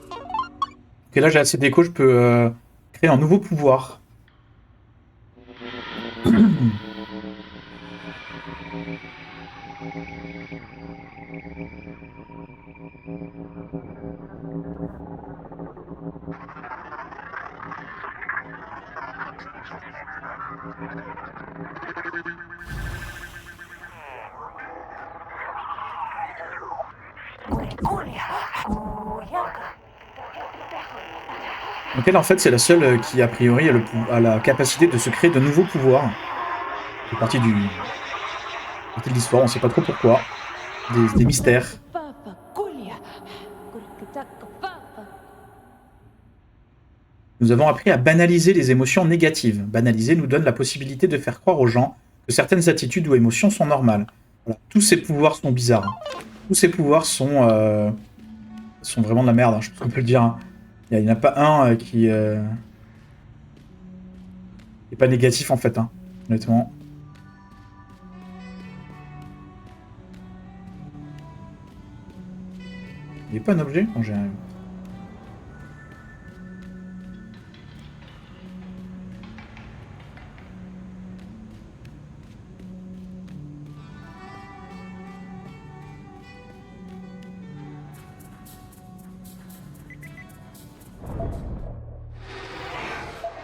Ok, là j'ai assez d'écho, je peux créer un nouveau pouvoir. Donc elle en fait c'est la seule qui a priori a la capacité de se créer de nouveaux pouvoirs. C'est partie de l'histoire, on sait pas trop pourquoi. Des mystères. Nous avons appris à banaliser les émotions négatives. Banaliser nous donne la possibilité de faire croire aux gens que certaines attitudes ou émotions sont normales. Voilà. Tous ces pouvoirs sont bizarres. Tous ces pouvoirs sont vraiment de la merde, hein, je pense qu'on peut le dire. Hein. Il n'y en a pas un qui Et pas négatif en fait, hein, honnêtement. Il n'y a pas un objet? Non, j'ai un...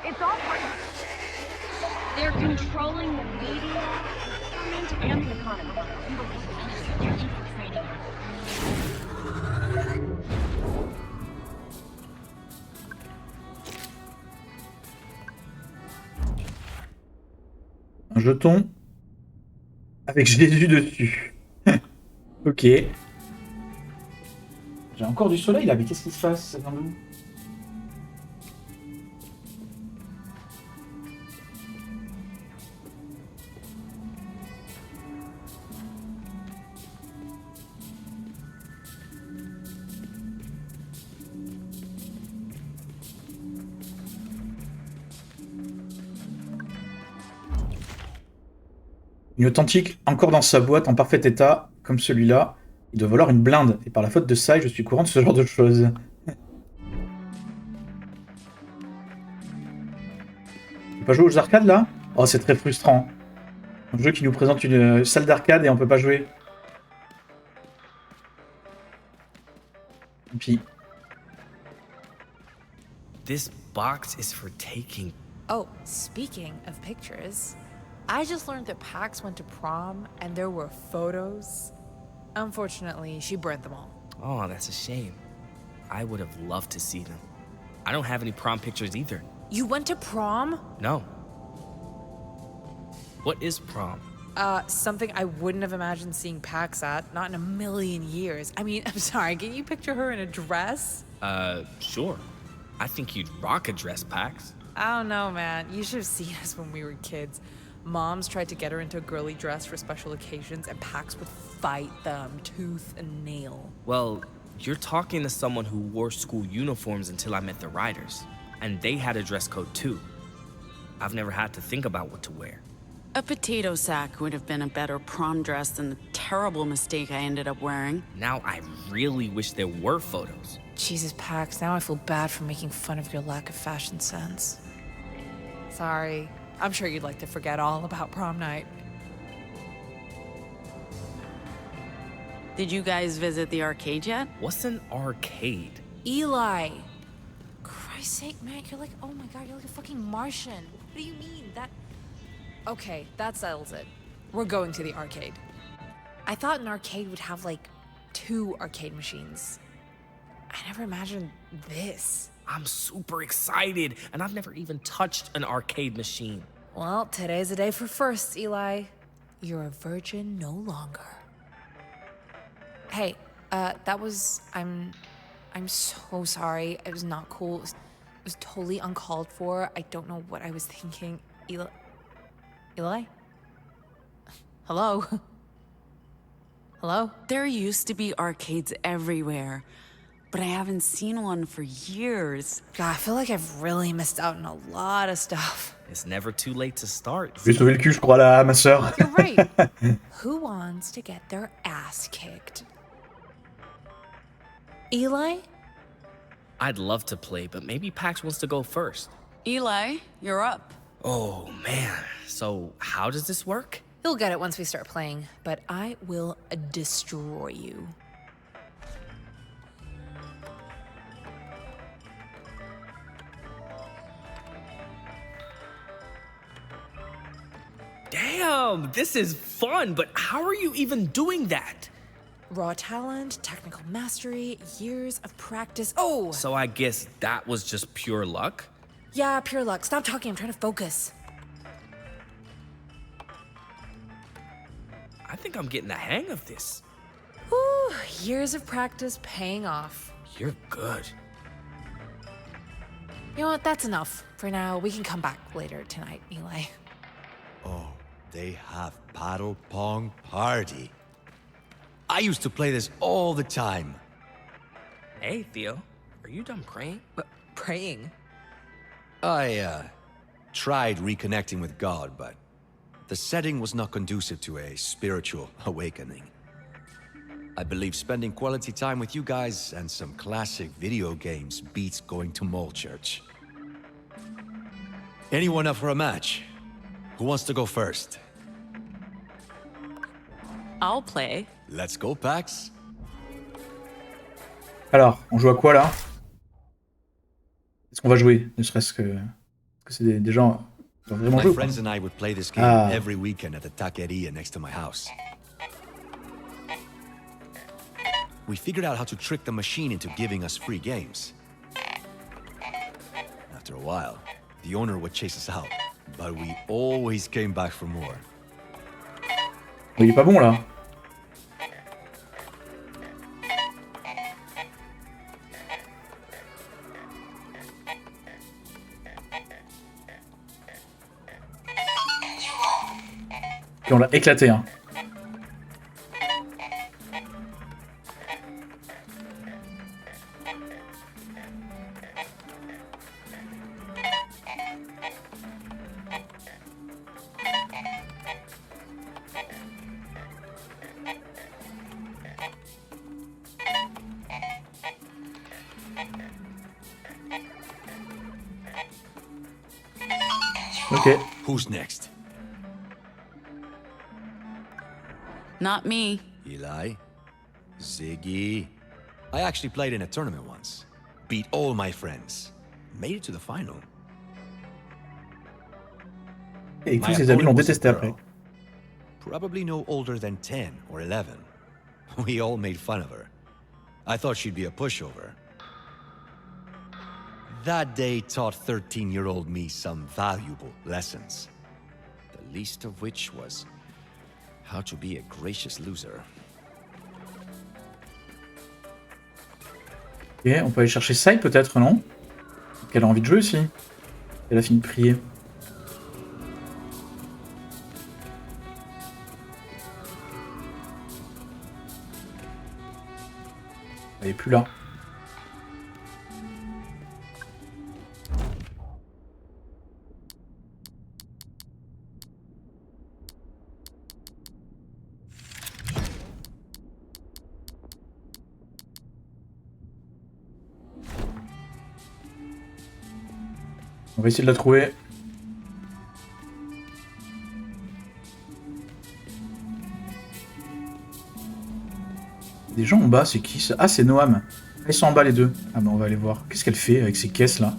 It's all part of... They're controlling the media, government, and the economy. They're infiltrating us. Un jeton avec Jésus dessus. Ok. J'ai encore du soleil là, mais qu'est-ce qui se passe? Ça vient d'où? Une authentique, encore dans sa boîte, en parfait état, comme celui-là. Il doit valoir une blinde, et par la faute de ça, je suis courant de ce genre de choses. On peut pas jouer aux arcades, là? Oh, c'est très frustrant. Un jeu qui nous présente une salle d'arcade et on peut pas jouer. Et puis... This box is for taking. Oh, speaking of pictures, I just learned that Pax went to prom and there were photos. Unfortunately, she burnt them all. Oh, that's a shame. I would have loved to see them. I don't have any prom pictures either. You went to prom? No. What is prom? Something I wouldn't have imagined seeing Pax at, not in a million years. I mean, I'm sorry, can you picture her in a dress? Sure. I think you'd rock a dress, Pax. I don't know, man. You should have seen us when we were kids. Moms tried to get her into a girly dress for special occasions, and Pax would fight them tooth and nail. Well, you're talking to someone who wore school uniforms until I met the Riders. And they had a dress code too. I've never had to think about what to wear. A potato sack would have been a better prom dress than the terrible mistake I ended up wearing. Now I really wish there were photos. Jesus, Pax, now I feel bad for making fun of your lack of fashion sense. Sorry. I'm sure you'd like to forget all about prom night. Did you guys visit the arcade yet? What's an arcade? Eli! Christ's sake, man, you're like, oh my god, you're like a fucking Martian. What do you mean? That... Okay, that settles it. We're going to the arcade. I thought an arcade would have, like, 2 arcade machines. I never imagined this. I'm super excited, and I've never even touched an arcade machine. Well, today's a day for firsts, Eli. You're a virgin no longer. Hey, that was... I'm so sorry. It was not cool. It was totally uncalled for. I don't know what I was thinking. Eli? Hello? Hello? There used to be arcades everywhere, but I haven't seen one for years. God, I feel like I've really missed out on a lot of stuff. It's never too late to start. Je vais sauver le cul, je crois, là, ma sœur. You're right. Who wants to get their ass kicked? Eli? I'd love to play, but maybe Pax wants to go first. Eli, you're up. Oh, man. So, how does this work? You'll get it once we start playing, but I will destroy you. Damn, this is fun, but how are you even doing that? Raw talent, technical mastery, years of practice. Oh! So I guess that was just pure luck? Yeah, pure luck. Stop talking, I'm trying to focus. I think I'm getting the hang of this. Whew, years of practice paying off. You're good. You know what, that's enough. For now, we can come back later tonight, Eli. Oh, they have paddle pong party. I used to play this all the time. Hey, Theo, are you done praying? I, tried reconnecting with God, but the setting was not conducive to a spiritual awakening. I believe spending quality time with you guys and some classic video games beats going to mall church. Anyone up for a match? Who wants to go first? I'll play. Let's go, Pax. Alors, on joue à quoi là? Est-ce qu'on va jouer? Ne serait-ce que c'est des gens qui vont vraiment My jouer. friends and I would play this game every weekend at the taqueria next to my house. We figured out how to trick the machine into giving us free games. After a while, the owner would chase us out, but we always came back for more. Il est pas bon là. Et on l'a éclaté, hein. Ok. Who's next? Not me. Eli? Ziggy? I actually played in a tournament once. Beat all my friends. Made it to the final. Et tous ses amis l'ont détesté après. Probably no older than 10 or 11. We all made fun of her. I thought she'd be a pushover. That day taught 13-year-old me some valuable lessons. The least of which was how to be a gracious loser. Ok, on peut aller chercher Cette peut-être, non? Qu'elle a envie de jouer aussi. Elle a fini de prier. Elle est plus là. On va essayer de la trouver. Des gens en bas, c'est qui ça? Ah, c'est Noam. Ils sont en bas les deux. Ah bah on va aller voir. Qu'est-ce qu'elle fait avec ces caisses là?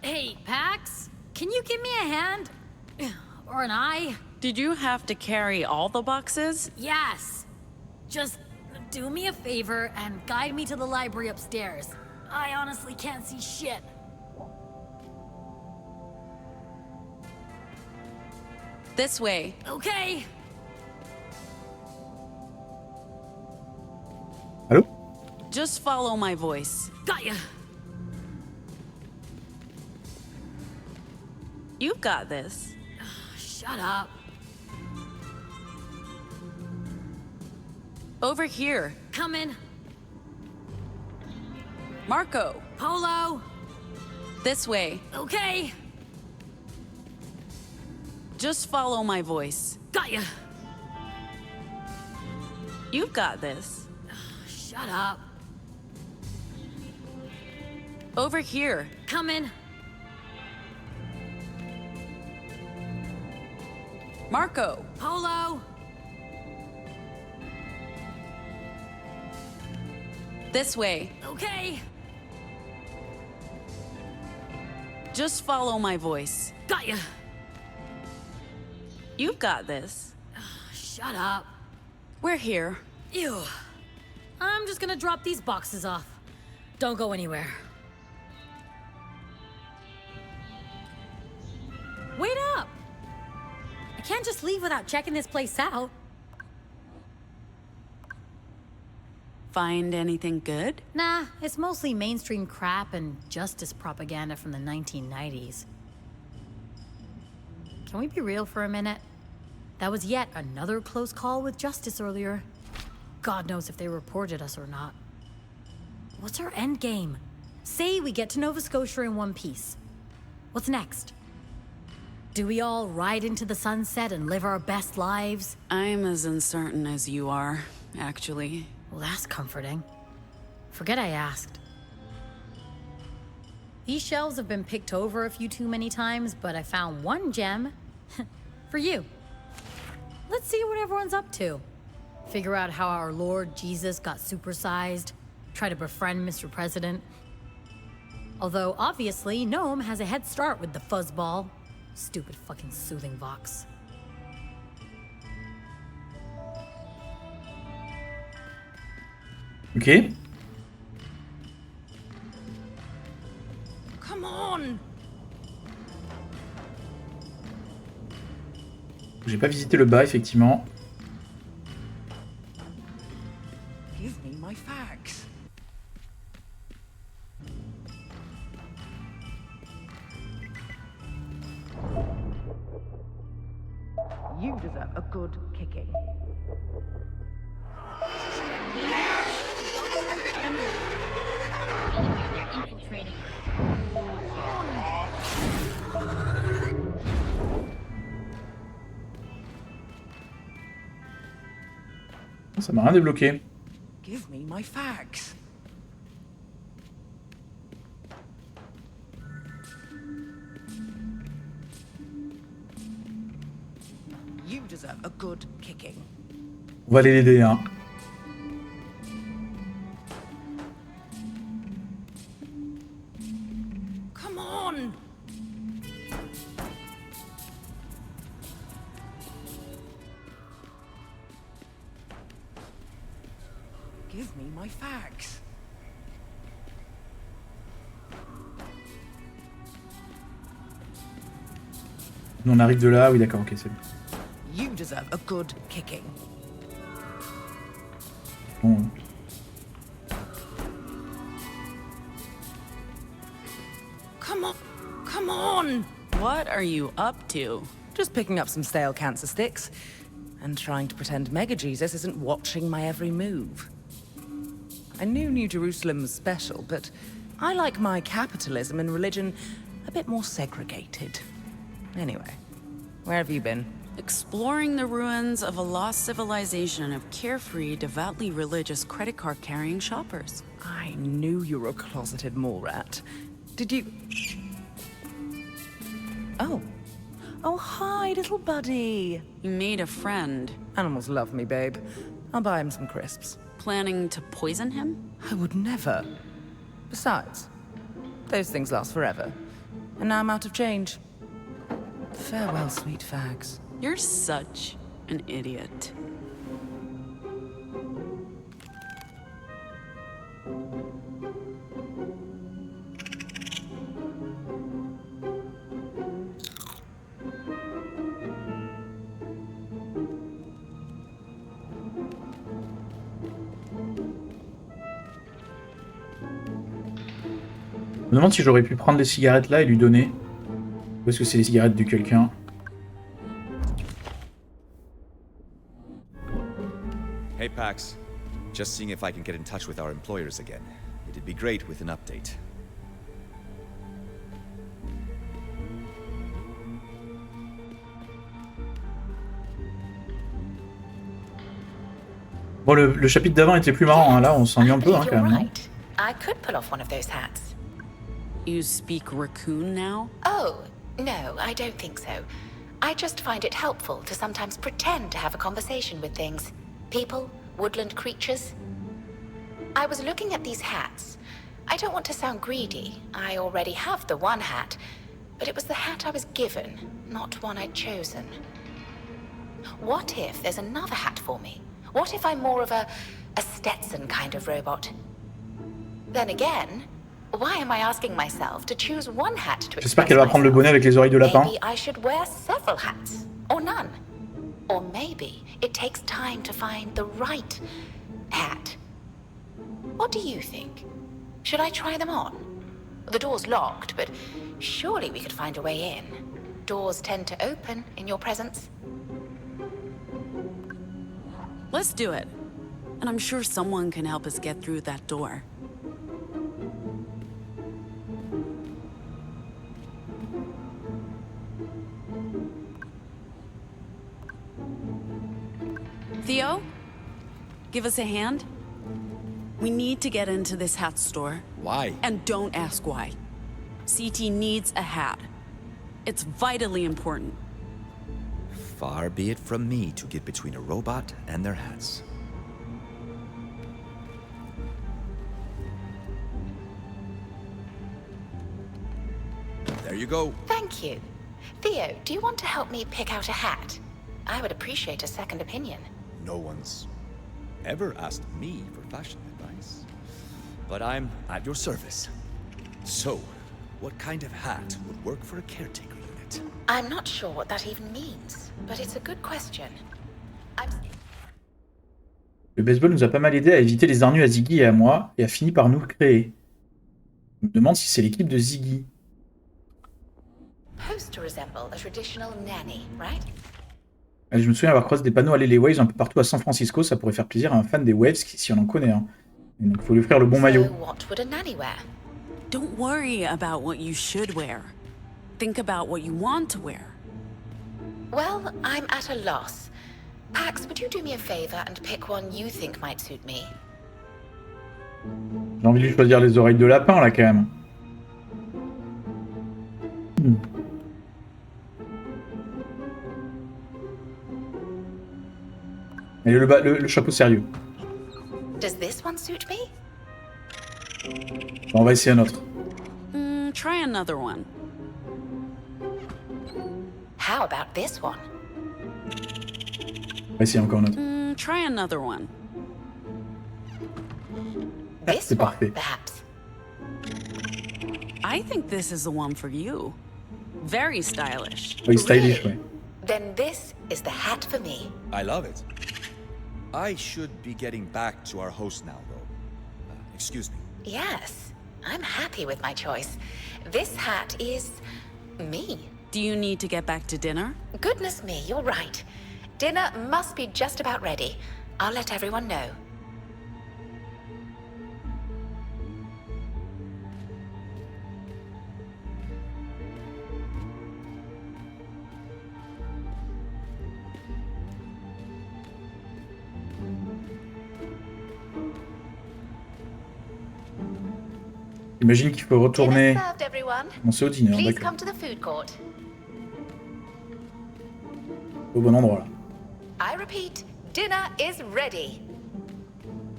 Hey, Pax, can you give me a hand? Or an eye? Did you have to carry all the boxes? Yes. Just do me a favor and guide me to the library upstairs. I honestly can't see shit. This way. Okay. Allô? Just follow my voice. Got ya. You've got this. Shut up. Over here. Coming. Marco. Polo. This way. Okay. Just follow my voice. Got ya. You've got this. Shut up. Over here. Coming. Marco. Polo. This way. Okay. Just follow my voice. Got ya. You've got this. Shut up. We're here. Ew. I'm just gonna drop these boxes off. Don't go anywhere. Wait up! I can't just leave without checking this place out. Find anything good? Nah, it's mostly mainstream crap and justice propaganda from the 1990s. can we be real for a minute? That was yet another close call with justice earlier. God knows if they reported us or not. What's our end game? Say we get to Nova Scotia in one piece. What's next? Do we all ride into the sunset and live our best lives? I'm as uncertain as you are, actually. Well, that's comforting. Forget I asked. These shelves have been picked over a few too many times, but I found one gem for you. Let's see what everyone's up to. Figure out how our Lord Jesus got supersized. Try to befriend Mr. President. Although, obviously, Gnome has a head start with the fuzzball. Stupid fucking soothing Vox. Ok. Come on. J'ai pas visité le bas, effectivement. Give me my facts. You deserve a good kicking. Ça m'a rien débloqué. Give me my facts. You deserve a good kicking. On va aller l'aider, hein. Come on. Give me my facts. On arrive de là, oui d'accord, ok c'est bon. You deserve a good kicking. Bon. Come on! What are you up to? Just picking up some stale cancer sticks. And trying to pretend Mega Jesus isn't watching my every move. I knew New Jerusalem was special, but I like my capitalism and religion a bit more segregated. Anyway, where have you been? Exploring the ruins of a lost civilization of carefree, devoutly religious credit card carrying shoppers. I knew you were a closeted mole rat. Did you... Oh. Oh, hi, little buddy. You made a friend. Animals love me, babe. I'll buy him some crisps. Planning to poison him? I would never. Besides, those things last forever. And now I'm out of change. Farewell, sweet fags. You're such an idiot. Je me demande si j'aurais pu prendre les cigarettes là et lui donner. Ou est-ce que c'est les cigarettes de quelqu'un? Hey Pax, just seeing if I can get in touch with our employers again. It'd be great with an update. Bon, le chapitre d'avant était plus marrant, hein. Là on s'ennuie un peu hein, quand même. Right. I could pull off one of those hats. You speak raccoon now? Oh, no, I don't think so. I just find it helpful to sometimes pretend to have a conversation with things. People, woodland creatures. I was looking at these hats. I don't want to sound greedy. I already have the one hat. But it was the hat I was given, not one I'd chosen. What if there's another hat for me? What if I'm more of a Stetson kind of robot? Then again, why am I asking myself to choose one hat to J'espère qu'elle va prendre le bonnet avec les oreilles de lapin. Maybe I should wear several hats, or none. Or maybe it takes time to find the right hat. What do you think? Should I try them on? The door's locked, but surely we could find a way in. doors tend to open in your presence. Let's do it. And I'm sure someone can help us get through that door. Theo? Give us a hand? We need to get into this hat store. Why? And don't ask why. CT needs a hat. It's vitally important. Far be it from me to get between a robot and their hats. There you go. Thank you. Theo, do you want to help me pick out a hat? I would appreciate a second opinion. No one's ever asked me for fashion advice, but I'm at your service. So, what kind of hat would work for a caretaker unit? I'm not sure what that even means, but it's a good question. Le baseball nous a pas mal aidé à éviter les ennuis à Ziggy et à moi, et a fini par nous créer. Je me demande si c'est l'équipe de Ziggy. Supposed to resemble a traditional nanny, right? Je me souviens avoir croisé des panneaux Allez les Waves un peu partout à San Francisco, ça pourrait faire plaisir à un fan des Waves si on en connaît un. Et donc il faut lui offrir le bon maillot. So what would a nanny wear? Don't worry about what you should wear. Think about what you want to wear. Well, I'm at a loss. Pax, would you do me a favor and pick one you think might suit me? J'ai envie de lui choisir les oreilles de lapin là quand même. Et le chapeau sérieux. Does this one suit me? On va essayer un autre. Try another one. How about this one? On va essayer encore un autre. Try another one. This C'est one, parfait. perhaps. I think this is the one for you. Very stylish. Oui, stylish, ouais. Then this is the hat for me. I love it. I should be getting back to our host now, though. Excuse me. Yes, I'm happy with my choice. This hat is me. Do you need to get back to dinner? Goodness me, you're right. Dinner must be just about ready. I'll let everyone know. J'imagine qu'il faut retourner. Dinner served, everyone. Non, c'est au dîner, Please d'accord. come to the food court. Au bon endroit là. I repeat, dinner is ready.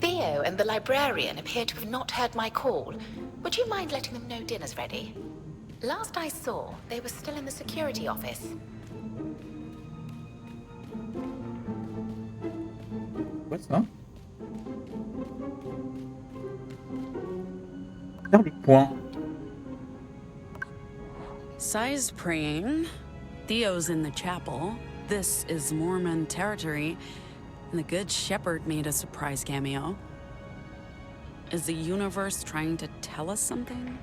Theo and the librarian appear to have not heard my call. Would you mind letting them know dinner's ready? Last I saw, they were still in the security office. Quoi ça? Faire le point. Sai's praying. Theo's in the chapel. This is Mormon territory. And the Good Shepherd made a surprise cameo. Is the universe trying to tell us something?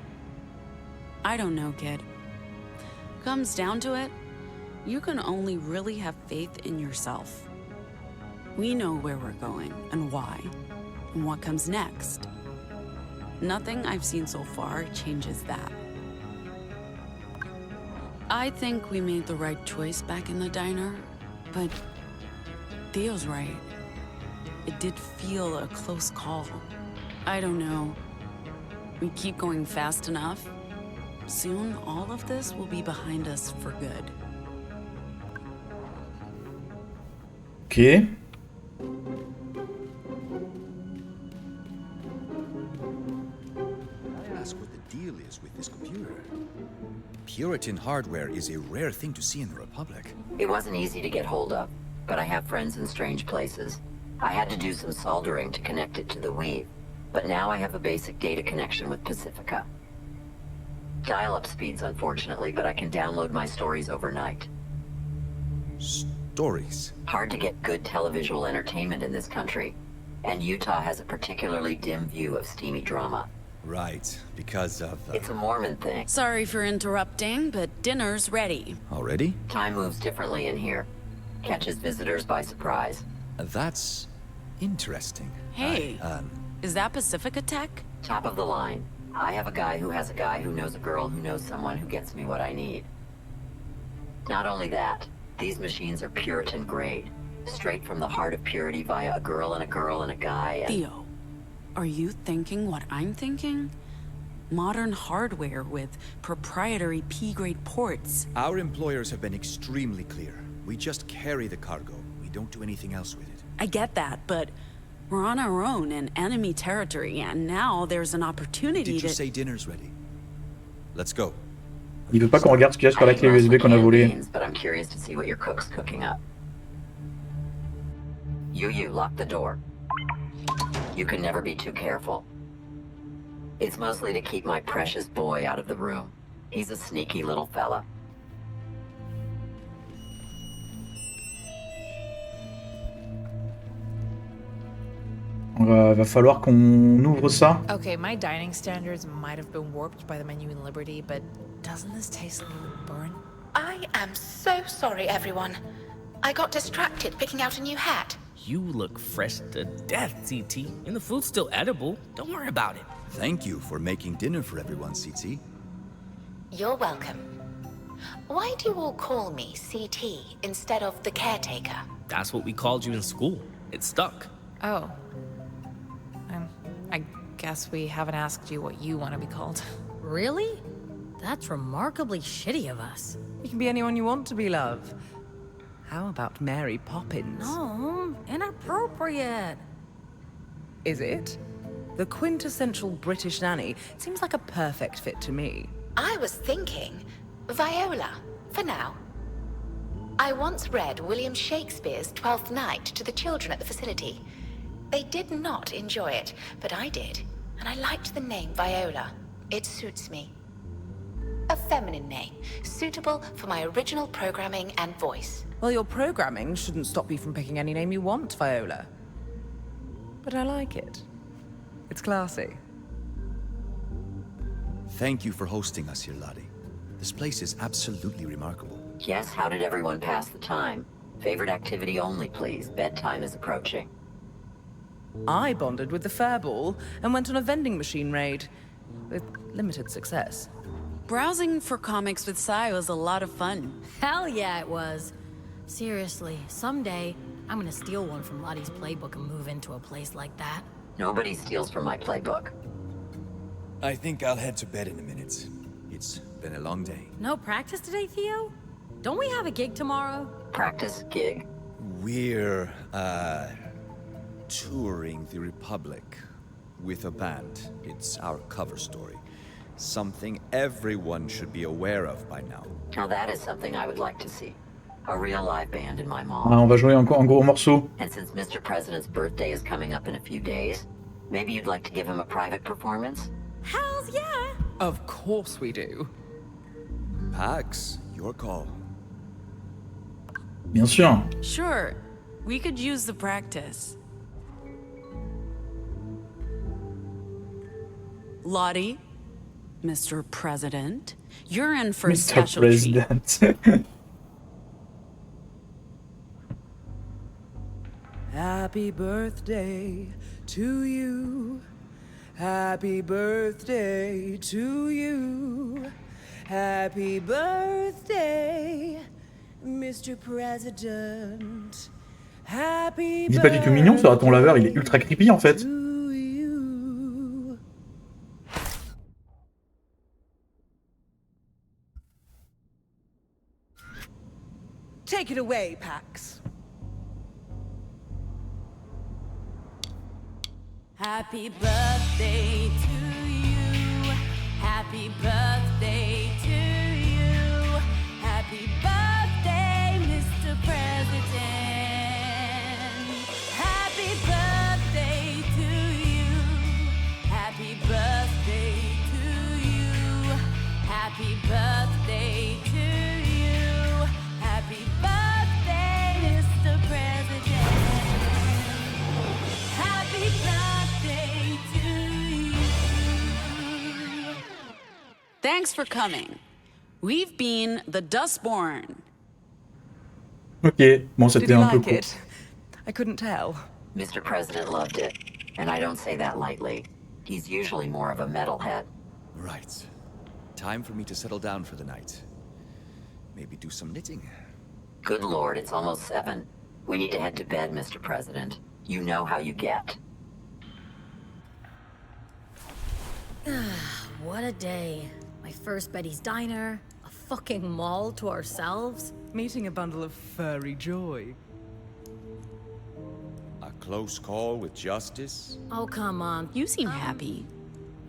I don't know, kid. Comes down to it, you can only really have faith in yourself. We know where we're going and why, and what comes next. Nothing I've seen so far changes that. I think we made the right choice back in the diner, but Theo's right. It did feel a close call. I don't know. We keep going fast enough. Soon, all of this will be behind us for good. Ok. I ask what the deal is with this computer. Puritan hardware is a rare thing to see in the Republic. It wasn't easy to get hold of, but I have friends in strange places. I had to do some soldering to connect it to the weave, but now I have a basic data connection with Pacifica. Dial-up speeds, unfortunately, but I can download my stories overnight. Stories? Hard to get good televisual entertainment in this country, and Utah has a particularly dim view of steamy drama. Right, because of... It's a Mormon thing. Sorry for interrupting, but dinner's ready. Already? Time moves differently in here. Catches visitors by surprise. That's interesting. Hey, is that Pacifica Tech? Top of the line. I have a guy who has a guy who knows a girl who knows someone who gets me what I need. Not only that, these machines are Puritan grade. Straight from the heart of purity via a girl and a guy and... Theo, are you thinking what I'm thinking? Modern hardware with proprietary P-grade ports. Our employers have been extremely clear. We just carry the cargo. We don't do anything else with it. I get that, but we're on our own in enemy territory, and now there's an opportunity Did you to... say dinner's ready? Let's go. Il veut pas qu'on regarde ce qu'il y a sur la clé USB qu'on a volée. But I'm curious to see what your cook's cooking up. You lock the door. You can never be too careful. It's mostly to keep my precious boy out of the room. He's a sneaky little fella. Va falloir qu'on ouvre ça. Okay, my dining standards might have been warped by the menu in Liberty, but doesn't this taste a little burnt? I am so sorry, everyone. I got distracted picking out a new hat. You look fresh to death, CT. And the food's still edible. Don't worry about it. Thank you for making dinner for everyone, CT. You're welcome. Why do you all call me CT instead of the caretaker? That's what we called you in school. It stuck. Oh. I guess we haven't asked you what you want to be called. Really? That's remarkably shitty of us. You can be anyone you want to be, love. How about Mary Poppins? No, inappropriate. Is it? The quintessential British nanny seems like a perfect fit to me. I was thinking Viola, for now. I once read William Shakespeare's Twelfth Night to the children at the facility. They did not enjoy it, but I did, and I liked the name Viola. It suits me. A feminine name, suitable for my original programming and voice. Well, your programming shouldn't stop you from picking any name you want, Viola. But I like it. It's classy. Thank you for hosting us here, Lottie. This place is absolutely remarkable. Yes, how did everyone pass the time? Favorite activity only, please. Bedtime is approaching. I bonded with the Fairball and went on a vending machine raid, with limited success. Browsing for comics with Sai was a lot of fun. Hell yeah, it was. Seriously, someday, I'm gonna steal one from Lottie's playbook and move into a place like that. Nobody steals from my playbook. I think I'll head to bed in a minute. It's been a long day. No practice today, Theo? Don't we have a gig tomorrow? Practice? Gig? We're, touring the Republic with a band. It's our cover story. Something everyone should be aware of by now. Now that is something I would like to see. A real live band in my mall. Ah, on va jouer en gros morceau. And since Mr. President's birthday is coming up in a few days, maybe you'd like to give him a private performance? Hells yeah! Of course we do. Pax, your call. Bien sûr. Sure, we could use the practice. Lottie, Mr. President, you're in for a special treat. Mr. President. Happy birthday to you. Happy birthday to you. Happy birthday, Mr. President. Happy Il est pas du tout mignon ce raton laveur, il est ultra creepy en fait. Take it away, Pax. Happy birthday to you. Happy birthday to you. Happy birthday, Mr. President. Happy birthday to you. Happy birthday to you. Happy birthday to you. Happy birthday, Mr. President. Happy birthday to you. Thanks for coming. We've been the Dustborn. Ok, bon, c'était un peu court. I couldn't tell. Mr. President loved it, and I don't say that lightly. He's usually more of a metalhead. Right. Time for me to settle down for the night. Maybe do some knitting. Good Lord, it's almost 7. We need to head to bed, Mr. President. You know how you get. What a day. My first Betty's Diner, a fucking mall to ourselves. Meeting a bundle of furry joy. A close call with justice? Oh, come on. You seem happy.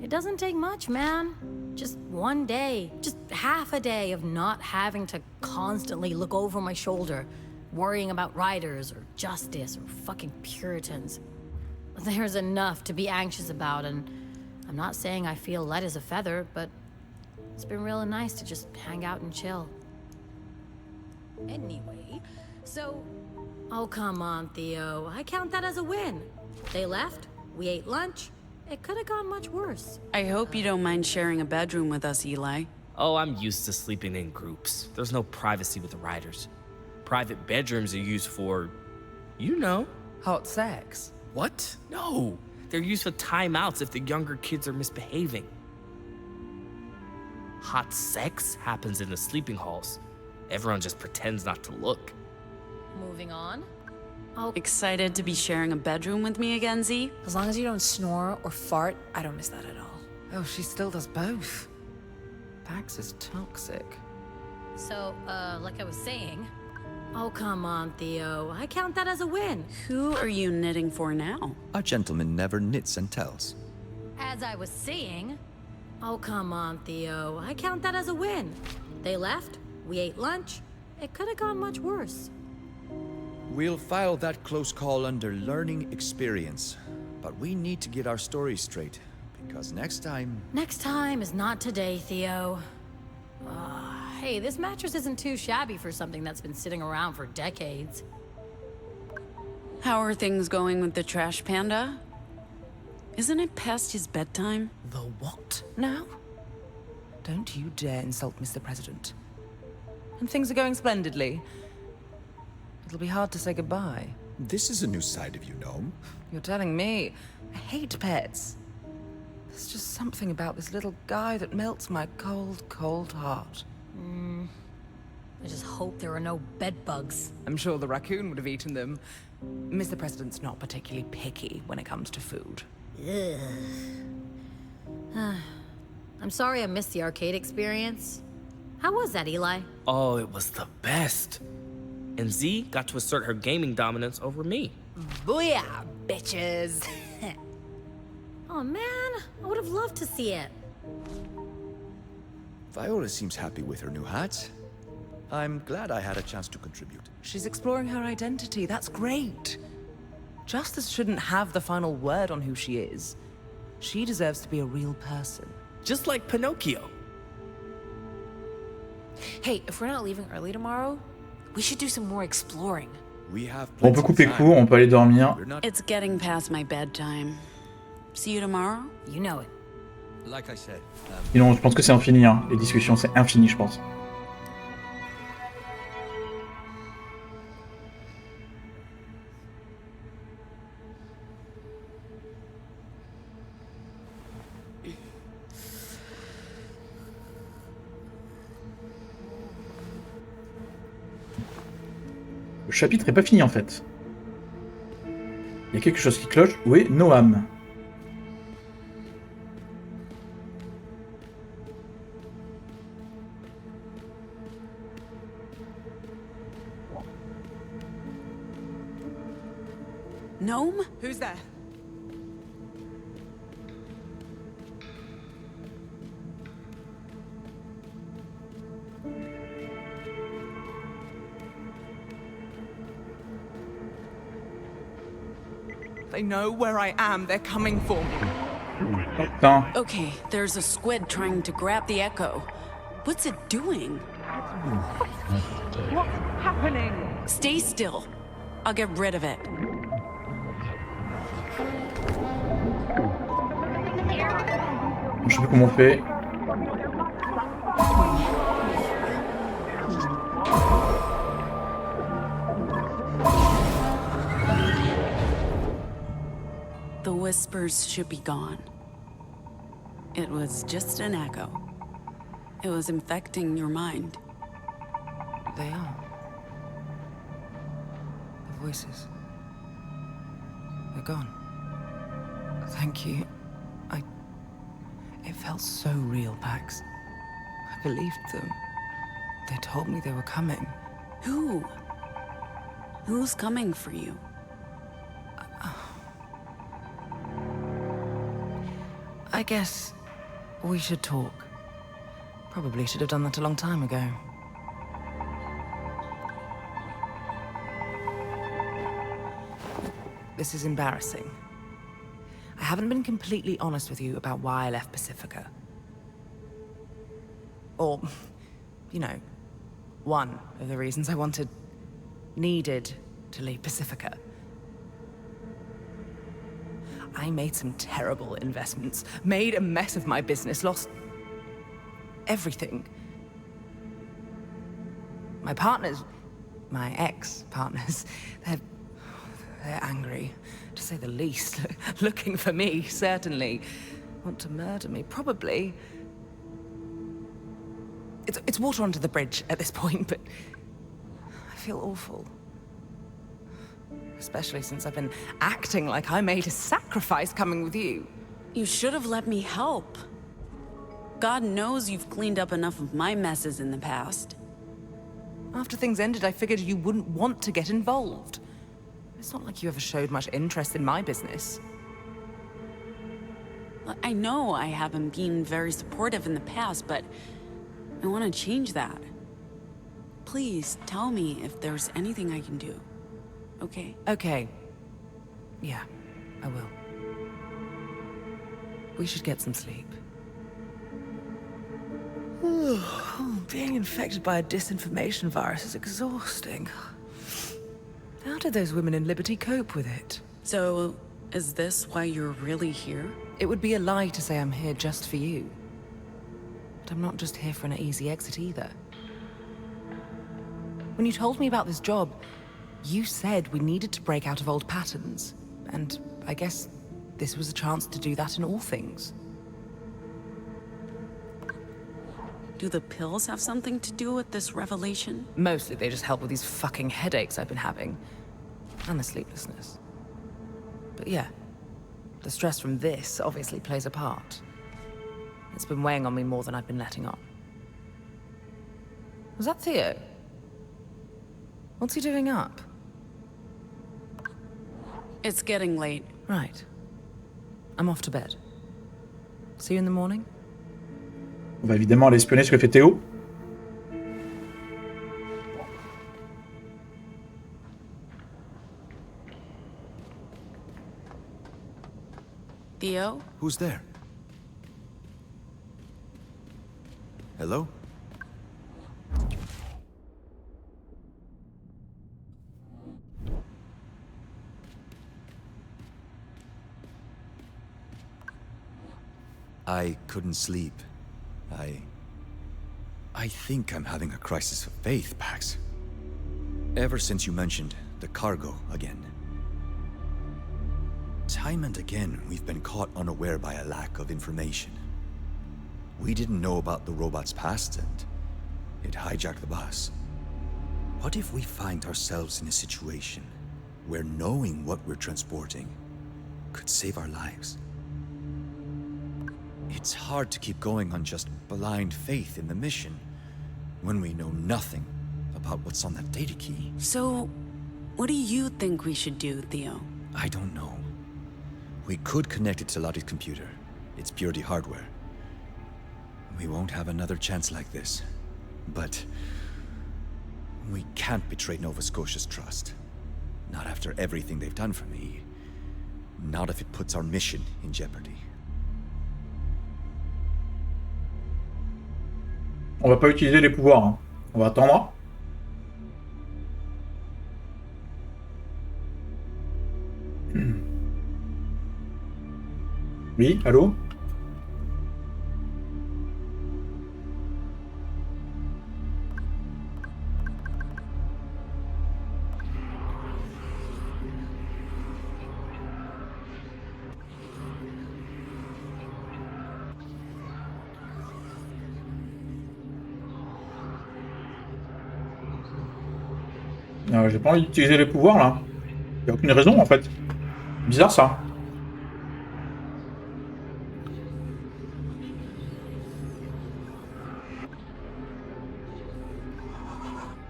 It doesn't take much, man. Just one day, just half a day of not having to constantly look over my shoulder, worrying about riders or justice or fucking Puritans. There's enough to be anxious about, and I'm not saying I feel light as a feather, but it's been real nice to just hang out and chill. Anyway, so... Oh, come on, Theo. I count that as a win. They left, we ate lunch. It could have gone much worse. I hope you don't mind sharing a bedroom with us, Eli. Oh, I'm used to sleeping in groups. There's no privacy with the riders. Private bedrooms are used for, you know. Hot sex? What? No. They're used for timeouts if the younger kids are misbehaving. Hot sex happens in the sleeping halls. Everyone just pretends not to look. Moving on. Excited to be sharing a bedroom with me again, Z? As long as you don't snore or fart, I don't miss that at all. Oh, she still does both. Pax is toxic. So, like I was saying... Oh, come on, Theo. I count that as a win. Who are you knitting for now? A gentleman never knits and tells. As I was saying... Oh, come on, Theo. I count that as a win. They left, we ate lunch. It could have gone much worse. We'll file that close call under learning experience. But we need to get our story straight, because next time... Next time is not today, Theo. Hey, this mattress isn't too shabby for something that's been sitting around for decades. How are things going with the trash panda? Isn't it past his bedtime? The what now? Don't you dare insult Mr. President. And things are going splendidly. It'll be hard to say goodbye. This is a new side of you, Gnome. You're telling me. I hate pets. There's just something about this little guy that melts my cold, cold heart. I just hope there are no bed bugs. I'm sure the raccoon would have eaten them. Mr. President's not particularly picky when it comes to food. I'm sorry I missed the arcade experience. How was that, Eli? Oh, it was the best. And Z got to assert her gaming dominance over me. Booyah, bitches! Oh man, I would have loved to see it. Viola seems happy with her new hat. I'm glad I had a chance to contribute. She's exploring her identity. That's great. Justice shouldn't have the final word on who she is. She deserves to be a real person. Just like Pinocchio. Hey, if we're not leaving early tomorrow, we should do some more exploring. We have Bon, on peut couper court, on peut aller dormir. It's getting past my bedtime. See you tomorrow? You know it. Like I said, Sinon, je pense que c'est infini, hein. Les discussions, c'est infini, je pense. Le chapitre est pas fini en fait. Il y a quelque chose qui cloche. Où est Noam? Gnome? Who's there? They know where I am. They're coming for me. Putain. Okay, there's a squid trying to grab the echo. What's it doing? What's happening? Stay still. I'll get rid of it. Je sais plus comment on fait. whispers should be gone. It was just an echo. It was infecting your mind. They are. The voices. They're gone. Thank you. It felt so real, Pax. I believed them. They told me they were coming. Who? Who's coming for you? I guess we should talk. Probably should have done that a long time ago. This is embarrassing. I haven't been completely honest with you about why I left Pacifica. Or, you know, one of the reasons I needed to leave Pacifica. I made some terrible investments, made a mess of my business, lost everything. My partners, my ex-partners, they're angry, to say the least. Looking for me, certainly. Want to murder me, probably. It's water under the bridge at this point, but I feel awful. Especially since I've been acting like I made a sacrifice coming with you. You should have let me help. God knows you've cleaned up enough of my messes in the past. After things ended, I figured you wouldn't want to get involved. It's not like you ever showed much interest in my business. I know I haven't been very supportive in the past, but I want to change that. Please tell me if there's anything I can do. Okay? Okay. Yeah, I will. We should get some sleep. Being infected by a disinformation virus is exhausting. How did those women in Liberty cope with it? So, is this why you're really here? It would be a lie to say I'm here just for you. But I'm not just here for an easy exit either. When you told me about this job, you said we needed to break out of old patterns. And I guess this was a chance to do that in all things. Do the pills have something to do with this revelation? Mostly they just help with these fucking headaches I've been having. And the sleeplessness. But yeah, the stress from this obviously plays a part. It's been weighing on me more than I've been letting on. Was that Theo? What's he doing up? It's getting late. Right. I'm off to bed. See you in the morning? On va évidemment aller espionner ce que fait Théo. Theo? Who's there? Hello? I couldn't sleep. I think I'm having a crisis of faith, Pax. Ever since you mentioned the cargo again. Time and again, we've been caught unaware by a lack of information. We didn't know about the robot's past, and it hijacked the bus. What if we find ourselves in a situation where knowing what we're transporting could save our lives? It's hard to keep going on just blind faith in the mission when we know nothing about what's on that data key. So, what do you think we should do, Theo? I don't know. We could connect it to Lottie's computer. It's purely hardware. We won't have another chance like this. But we can't betray Nova Scotia's trust. Not after everything they've done for me. Not if it puts our mission in jeopardy. On va pas utiliser les pouvoirs, hein. On va attendre. Oui, allô? J'ai pas envie d'utiliser les pouvoirs là. Y a aucune raison en fait. Bizarre ça.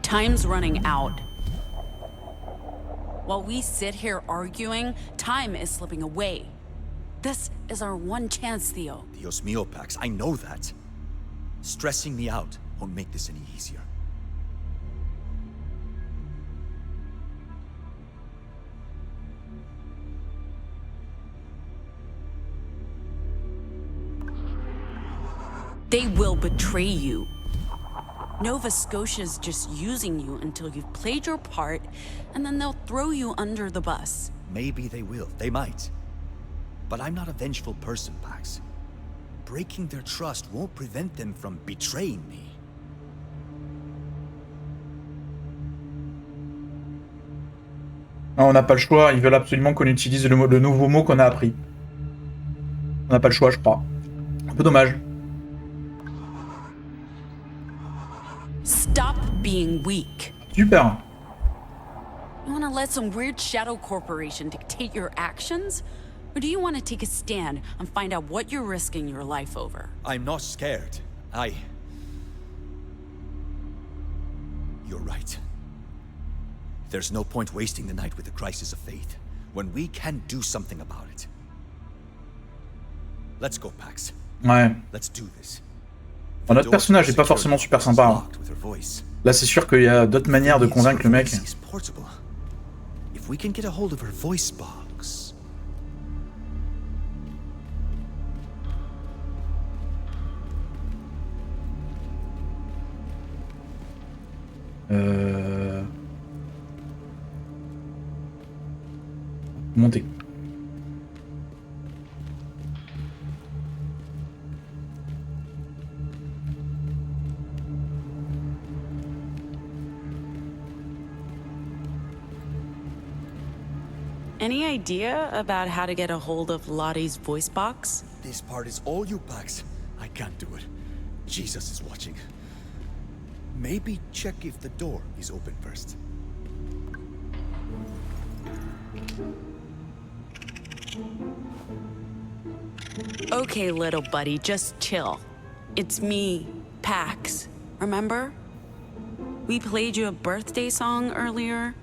Time's running out. While we sit here arguing, time is slipping away. This is our one chance, Theo. Dios mio, Pax, I know that. Stressing me out won't make this any easier. They will betray you. Nova Scotia's just using you until you've played your part, and then they'll throw you under the bus. Maybe they will. They might. But I'm not a vengeful person, Pax. Breaking their trust won't prevent them from betraying me. Non, on n'a pas le choix, ils veulent absolument qu'on utilise le nouveau mot qu'on a appris. On n'a pas le choix, je crois. Un peu dommage. Stop being weak. Super. You want to let some weird shadow corporation dictate your actions? Or do you want to take a stand and find out what you're risking your life over? I'm not scared. You're right. There's no point wasting the night with the crisis of faith, when we can do something about it. Let's go, Pax. Ouais. Let's do this. Bon, notre personnage est pas forcément super sympa. Hein. Là, c'est sûr qu'il y a d'autres manières de convaincre le mec. If we can get a hold of her voice box. Monter. Any idea about how to get a hold of Lottie's voice box? This part is all you, Pax. I can't do it. Jesus is watching. Maybe check if the door is open first. Okay, little buddy, just chill. It's me, Pax. Remember? We played you a birthday song earlier.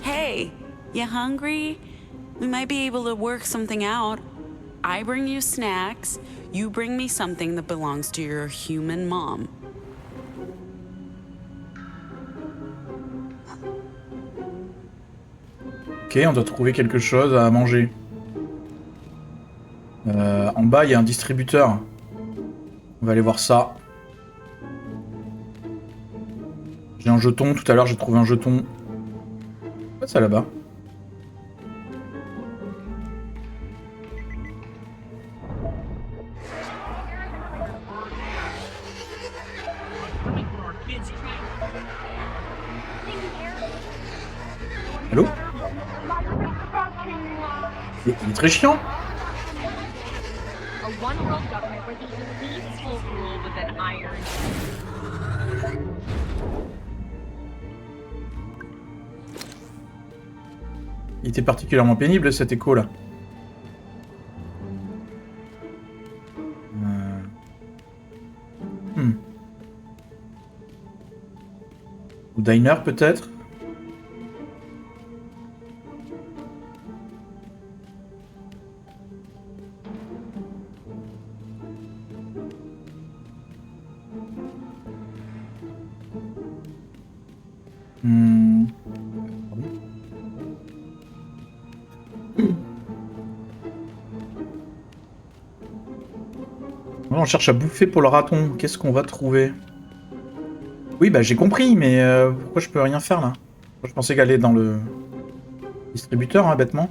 Hey, you hungry? We might be able to work something out. I bring you snacks, you bring me something that belongs to your human mom. Ok, on doit trouver quelque chose à manger. En bas, il y a un distributeur. On va aller voir ça. J'ai un jeton. Tout à l'heure, j'ai trouvé un jeton. Quoi ça là-bas? Allô? Il est très chiant. Il était particulièrement pénible cet écho là. Ou diner peut-être. On cherche à bouffer pour le raton. Qu'est-ce qu'on va trouver? Oui, bah j'ai compris, mais pourquoi je peux rien faire là? Je pensais qu'elle est dans le distributeur, hein, bêtement.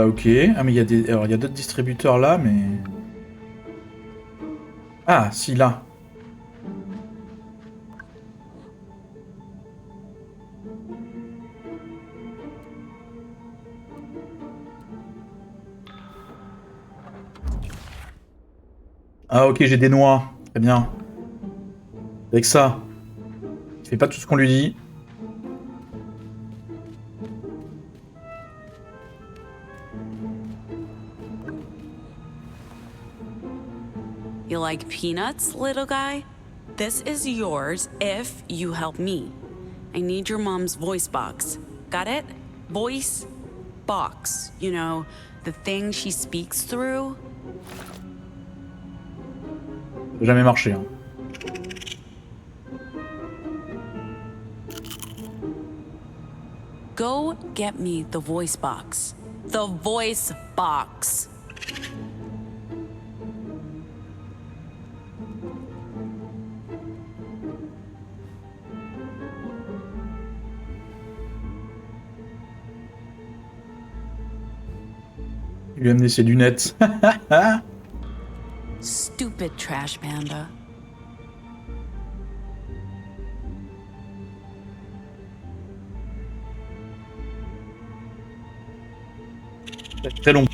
Ok. Ah, mais il y a des... Alors, il y a d'autres distributeurs là, mais... Ah, si, là. Ah, ok, j'ai des noix. Très bien. Avec ça. Il fait pas tout ce qu'on lui dit. You like peanuts, little guy? This is yours if you help me. I need your mom's voice box. Got it? Voice box. You know, the thing she speaks through. Ça n'a jamais marché. Hein. Go get me the voice box. The voice box. Il lui a amené ses lunettes. Stupid trash panda. C'est très long.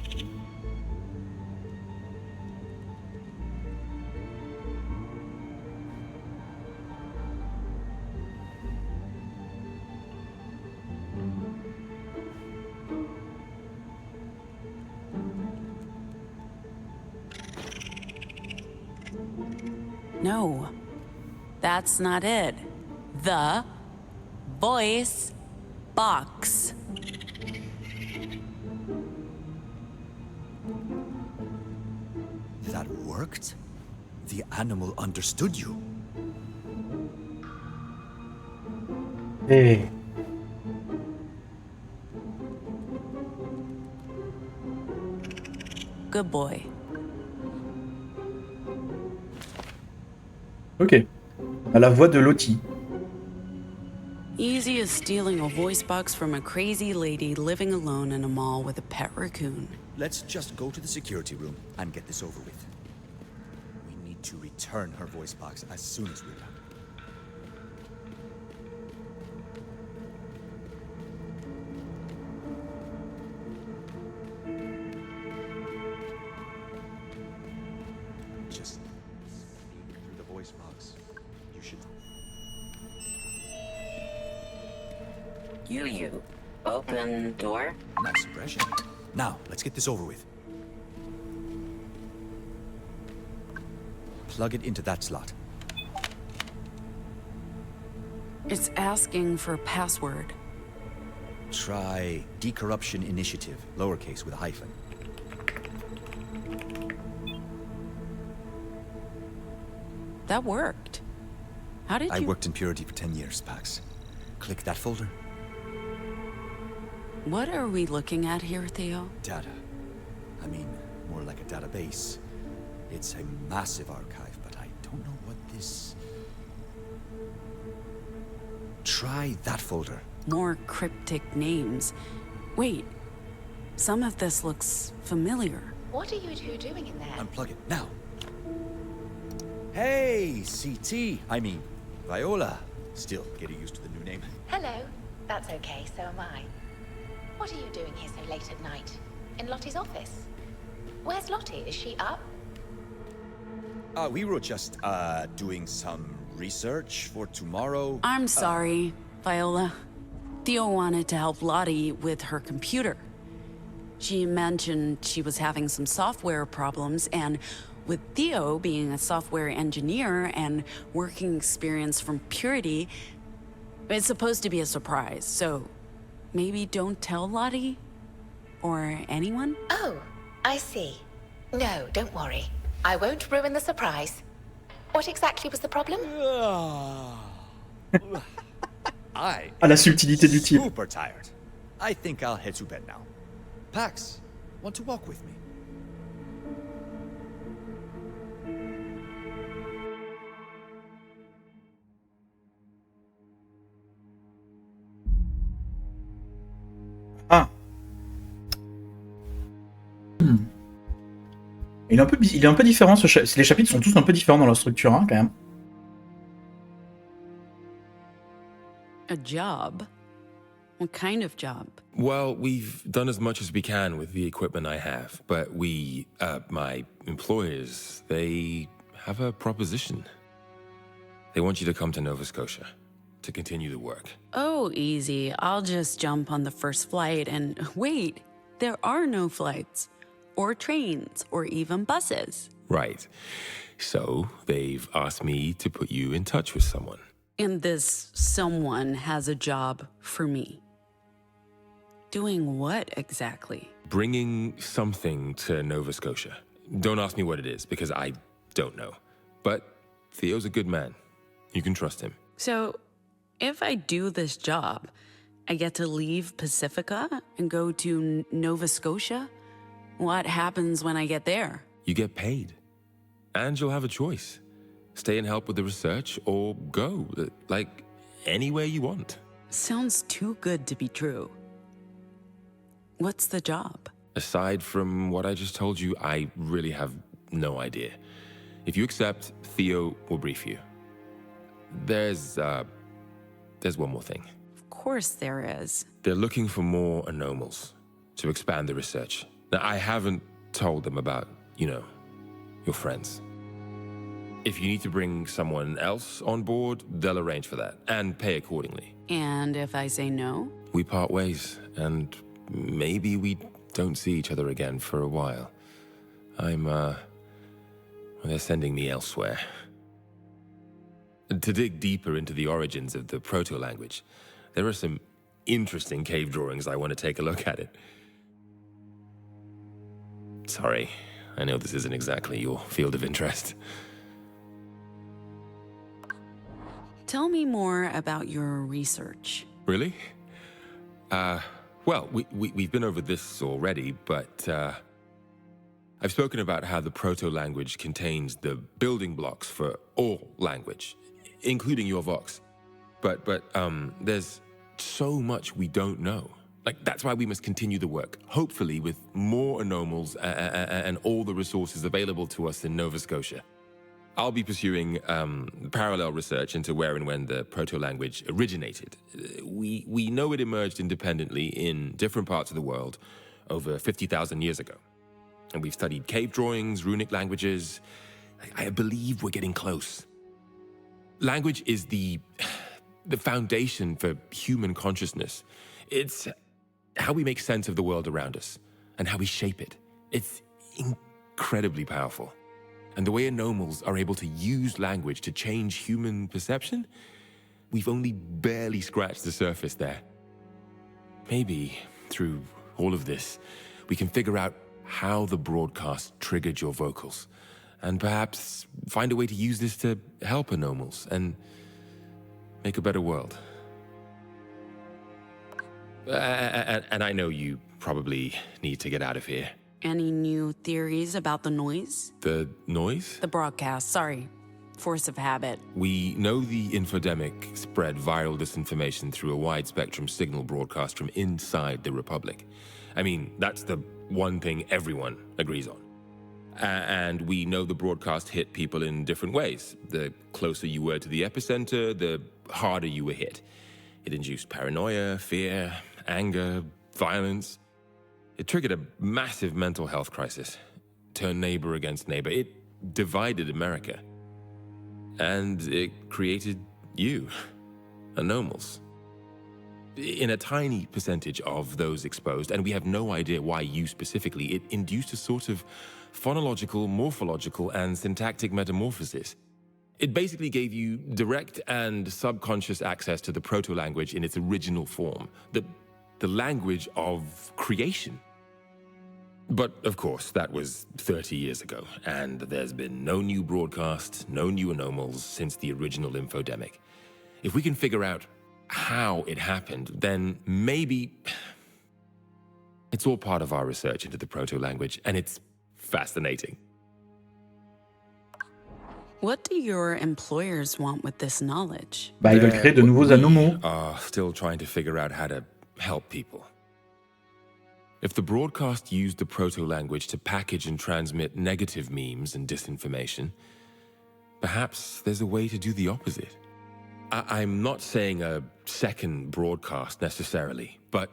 No, that's not it. The voice box. That worked? The animal understood you. Hey. Good boy. Ok. À la voix de Lottie. Easy as stealing a voice box from a crazy lady living alone in a mall with a pet raccoon. Let's just go to the security room and get this over with. We need to return her voice box as soon as we're done. Just speak through the voice box. You should. You. Open door. Nice impression. Now, let's get this over with. Plug it into that slot. It's asking for a password. Try Decorruption Initiative, lowercase with a hyphen. That worked. How did you... I worked in Purity for 10 years, Pax. Click that folder. What are we looking at here, Theo? Data. I mean, more like a database. It's a massive archive, but I don't know what this... Try that folder. More cryptic names. Wait, some of this looks familiar. What are you two doing in there? Unplug it, now. Hey, CT. I mean, Viola. Still getting used to the new name. Hello. That's okay, so am I. What are you doing here so late at night? In Lottie's office? Where's Lottie? Is she up? We were just, doing some research for tomorrow. I'm sorry, Viola. Theo wanted to help Lottie with her computer. She mentioned she was having some software problems, and with Theo being a software engineer and working experience from Purity, it's supposed to be a surprise, so maybe don't tell Lottie? Or anyone? Oh, I see. No, don't worry. I won't ruin the surprise. What exactly was the problem? I À la subtilité du type. super tired. I think I'll head to bed now. Pax, want to walk with me? Ah. Il est un peu différent, les chapitres sont tous un peu différents dans leur structure, hein, quand même. A job? What kind of job? Well, we've done as much as we can with the equipment I have, but my employers, they have a proposition. They want you to come to Nova Scotia to continue the work. Oh, easy. I'll just jump on the first flight and wait, there are no flights, or trains, or even buses. Right. So they've asked me to put you in touch with someone. And this someone has a job for me. Doing what exactly? Bringing something to Nova Scotia. Don't ask me what it is, because I don't know. But Theo's a good man. You can trust him. So, if I do this job, I get to leave Pacifica and go to Nova Scotia? What happens when I get there? You get paid. And you'll have a choice. Stay and help with the research, or go, like, anywhere you want. Sounds too good to be true. What's the job? Aside from what I just told you, I really have no idea. If you accept, Theo will brief you. There's one more thing. Of course there is. They're looking for more anomals to expand the research. Now, I haven't told them about, your friends. If you need to bring someone else on board, they'll arrange for that and pay accordingly. And if I say no? We part ways, and maybe we don't see each other again for a while. They're sending me elsewhere. To dig deeper into the origins of the proto-language, there are some interesting cave drawings. I want to take a look at it. Sorry, I know this isn't exactly your field of interest. Tell me more about your research. Really? Well, we've been over this already, but I've spoken about how the proto-language contains the building blocks for all language, including your Vox. But there's so much we don't know. Like, that's why we must continue the work, hopefully with more anomals and all the resources available to us in Nova Scotia. I'll be pursuing parallel research into where and when the proto-language originated. We know it emerged independently in different parts of the world over 50,000 years ago. And we've studied cave drawings, runic languages. I believe we're getting close. Language is the foundation for human consciousness. It's how we make sense of the world around us and how we shape it. It's incredibly powerful. And the way anomals are able to use language to change human perception, we've only barely scratched the surface there. Maybe, through all of this, we can figure out how the broadcast triggered your vocals, and perhaps find a way to use this to help anomals and make a better world. And I know you probably need to get out of here. Any new theories about the noise? The noise? The broadcast, sorry. Force of habit. We know the infodemic spread viral disinformation through a wide-spectrum signal broadcast from inside the Republic. I mean, that's the one thing everyone agrees on. And we know the broadcast hit people in different ways. The closer you were to the epicenter, the harder you were hit. It induced paranoia, fear, anger, violence. It triggered a massive mental health crisis, turned neighbor against neighbor. It divided America. And it created you, anomals. In a tiny percentage of those exposed, and we have no idea why you specifically, it induced a sort of phonological, morphological, and syntactic metamorphosis. It basically gave you direct and subconscious access to the proto-language in its original form, the language of creation. But, of course, that was 30 years ago, and there's been no new broadcast, no new anomals since the original infodemic. If we can figure out how it happened, then maybe it's all part of our research into the proto-language, and it's fascinating. What do your employers want with this knowledge? Ils veulent créer de nouveaux anomaux. We are still trying to figure out how to help people. If the broadcast used the proto-language to package and transmit negative memes and disinformation, perhaps there's a way to do the opposite. I'm not saying a second broadcast necessarily, but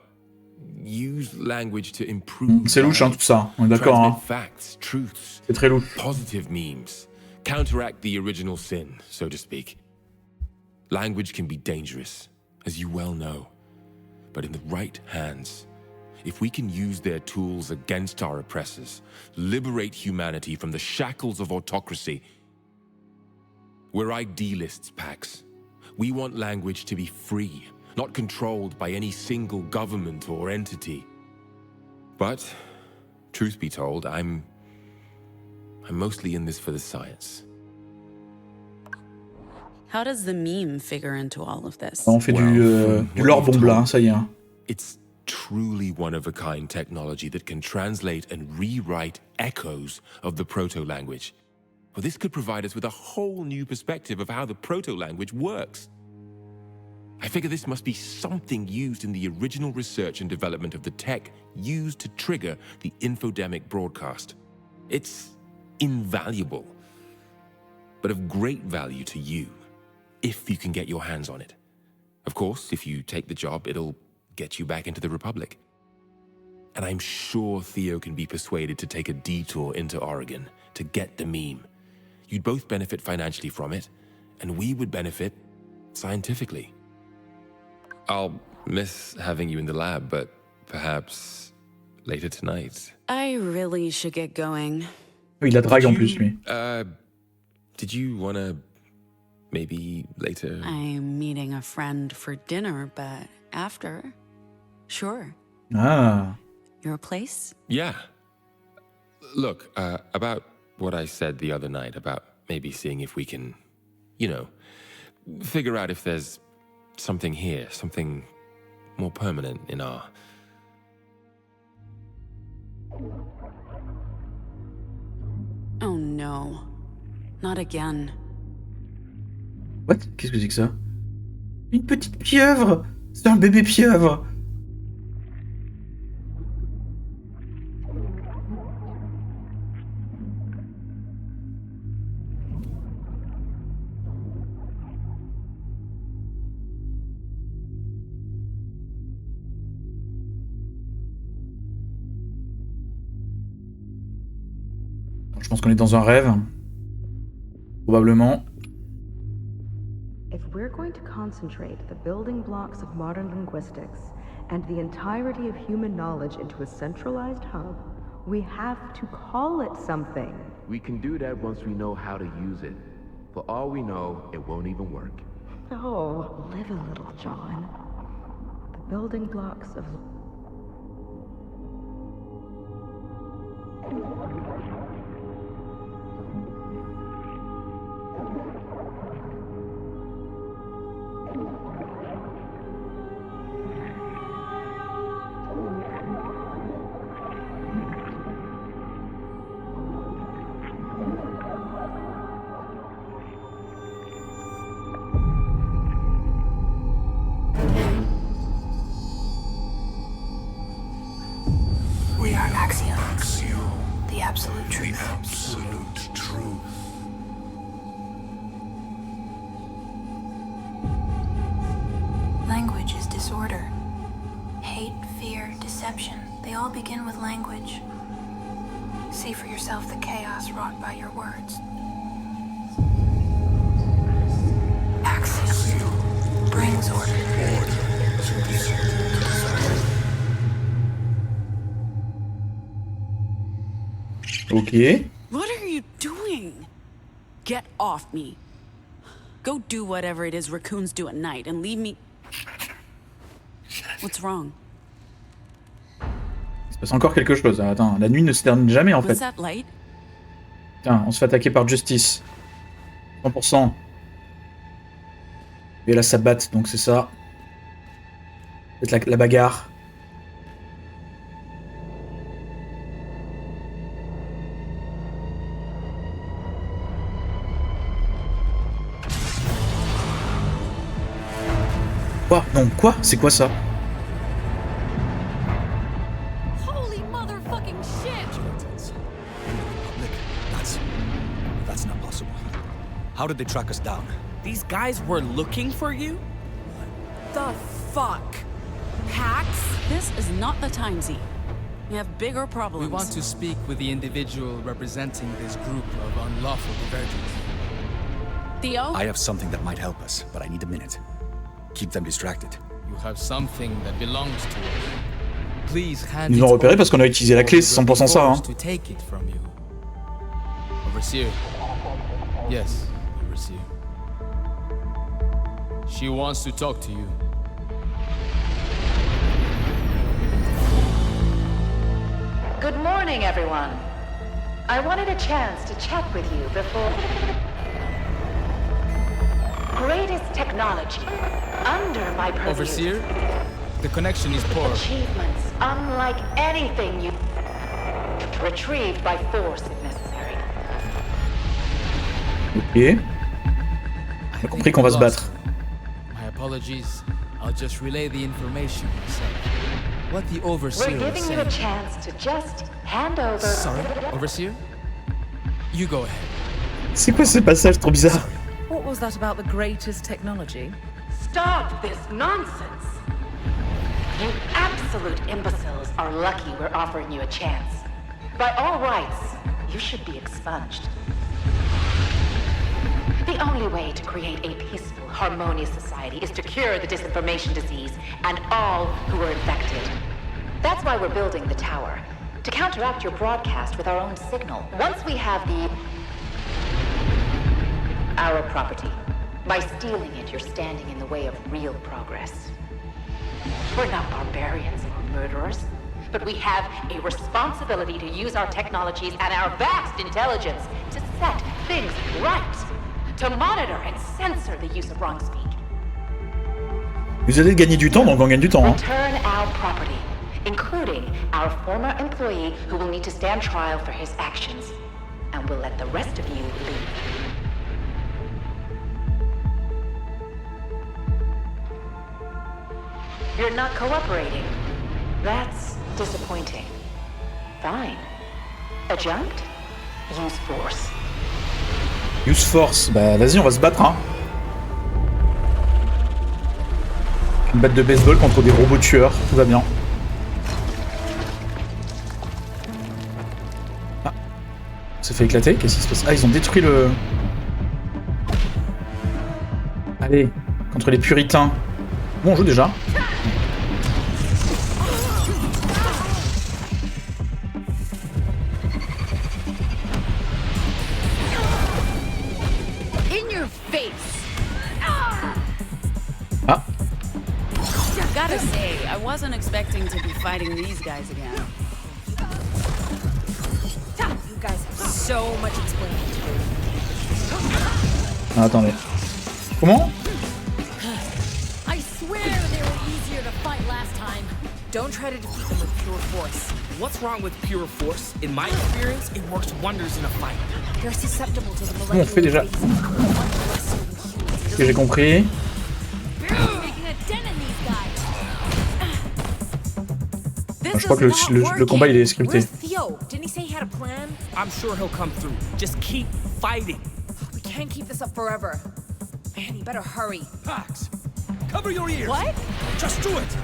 use language to improve. C'est louche, hein, tout ça. On est d'accord, hein. Facts, truths, c'est très louche. Positive memes, counteract the original sin, so to speak. Language can be dangerous, as you well know, but in the right hands, if we can use their tools against our oppressors, liberate humanity from the shackles of autocracy. We're idealists, Pax. We want language to be free, not controlled by any single government or entity. But, truth be told, I'm mostly in this for the science. How does the meme figure into all of this? On fait du lore bombe là, ça y est. Hein. It's truly one-of-a-kind technology that can translate and rewrite echoes of the proto-language. Well, this could provide us with a whole new perspective of how the proto-language works. I figure this must be something used in the original research and development of the tech used to trigger the infodemic broadcast. It's invaluable, but of great value to you, if you can get your hands on it. Of course, if you take the job, it'll get you back into the Republic. And I'm sure Theo can be persuaded to take a detour into Oregon to get the meme. You'd both benefit financially from it, and we would benefit scientifically. I'll miss having you in the lab, but perhaps later tonight. I really should get going. Il la drague en plus, lui. Did you wanna maybe later? I'm meeting a friend for dinner, but after, sure. Ah. Your place? Yeah. Look, about what I said the other night about maybe seeing if we can, you know, figure out if there's something here, something more permanent in our... Oh no. Not again. What? Qu'est-ce que c'est que ça? Une petite pieuvre! C'est un bébé pieuvre! Je pense qu'on est dans un rêve. Probablement. If we're going to concentrate the building blocks of modern linguistics and the entirety of human knowledge into a centralized hub, we have to call it something. We can do that once we know how to use it. For all we know, it won't even work. Oh, live a little, John. The building blocks of... We are axioms. The absolute truth. The absolute truth. Language is disorder. Hate, fear, deception, they all begin with language. See for yourself the chaos wrought by your words. Axiom brings order. To disorder. Ok. What are you doing? Get off me. Go do whatever it is raccoons do at night and leave me... What's wrong? Il se passe encore quelque chose. Attends, la nuit ne se termine jamais en fait. Was that light? Tiens, on se fait attaquer par Justice. 100%. Et là, ça batte, donc c'est ça. Peut-être la bagarre. Quoi? Non, quoi? C'est quoi ça? possible? How did they track us down? These guys were looking for you? The fuck? Hacks? This is not the time, Z. We have bigger problems. We want to speak with the individual representing this group of unlawful divergents. Theo? I have something that might help us, but I need a minute. Keep them distracted. You have something that belongs to us. Please hand Ils nous ont repéré parce qu'on a utilisé la clé, c'est 100% ça. Hein. to take it from you. Overseer. Yes, Overseer. She wants to talk to you. Good morning, everyone. I wanted a chance to chat with you before... Greatest technology under my purview. Overseer, the connection is poor. Achievements unlike anything you... Retrieved by force if necessary. Ok. On a compris qu'on va se battre. My apologies. I'll just relay the information myself. What the Overseer We're giving you a chance to just hand over... Sorry, Overseer? You go ahead. C'est quoi ce passage trop bizarre? What was that about the greatest technology? Stop this nonsense! You absolute imbeciles are lucky we're offering you a chance. By all rights, you should be expunged. The only way to create a peaceful, harmonious society is to cure the disinformation disease and all who are infected. That's why we're building the tower, to counteract your broadcast with our own signal. Once we have our property. By stealing it, you're standing in the way of real progress. We're not barbarians or murderers, but we have a responsibility to use our technologies and our vast intelligence to set things right, to monitor and censor the use of wrong speak. Vous allez gagner du temps, donc on gagne du temps. Hein. Return our property, including our former employee who will need to stand trial for his actions, and we'll let the rest of you leave. You're not cooperating. That's disappointing. Fine. Adjunct? Use force. Use force. Bah vas-y, on va se battre. Hein. Une batte de baseball contre des robots tueurs. Tout va bien. Ah. Ça fait éclater. Qu'est-ce qui se passe? Ah, ils ont détruit le... Allez. Contre les puritains. Bon, on joue déjà. Ah. Gotta say, I wasn't expecting to be fighting these guys again. You guys have so much explaining to do. Ah, attendez. Comment? I swear they were easier to fight last time. Don't try to defeat them with pure force. What's wrong with pure force? In my experience, it works wonders in a fight. They're susceptible to the On fait déjà. Ok, j'ai compris. Je crois que le combat il est scripté. Theo, didn't he say he had a plan? I'm sure he'll come through. Just keep fighting. We can't keep this up forever. Man, you better hurry. Pax, cover your ears. What? Just do it.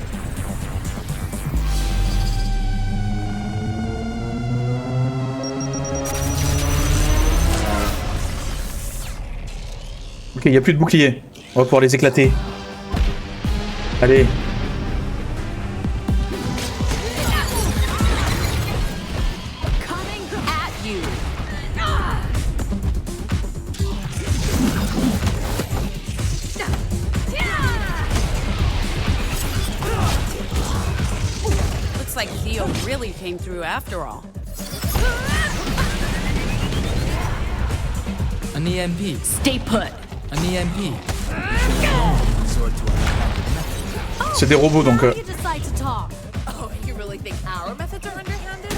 Ok, il n'y a plus de boucliers. On va pouvoir les éclater. Allez. Looks like Theo really came through after all. An EMP. Stay put. An EMP. C'est des robots donc. Oh, you really think our methods are underhanded?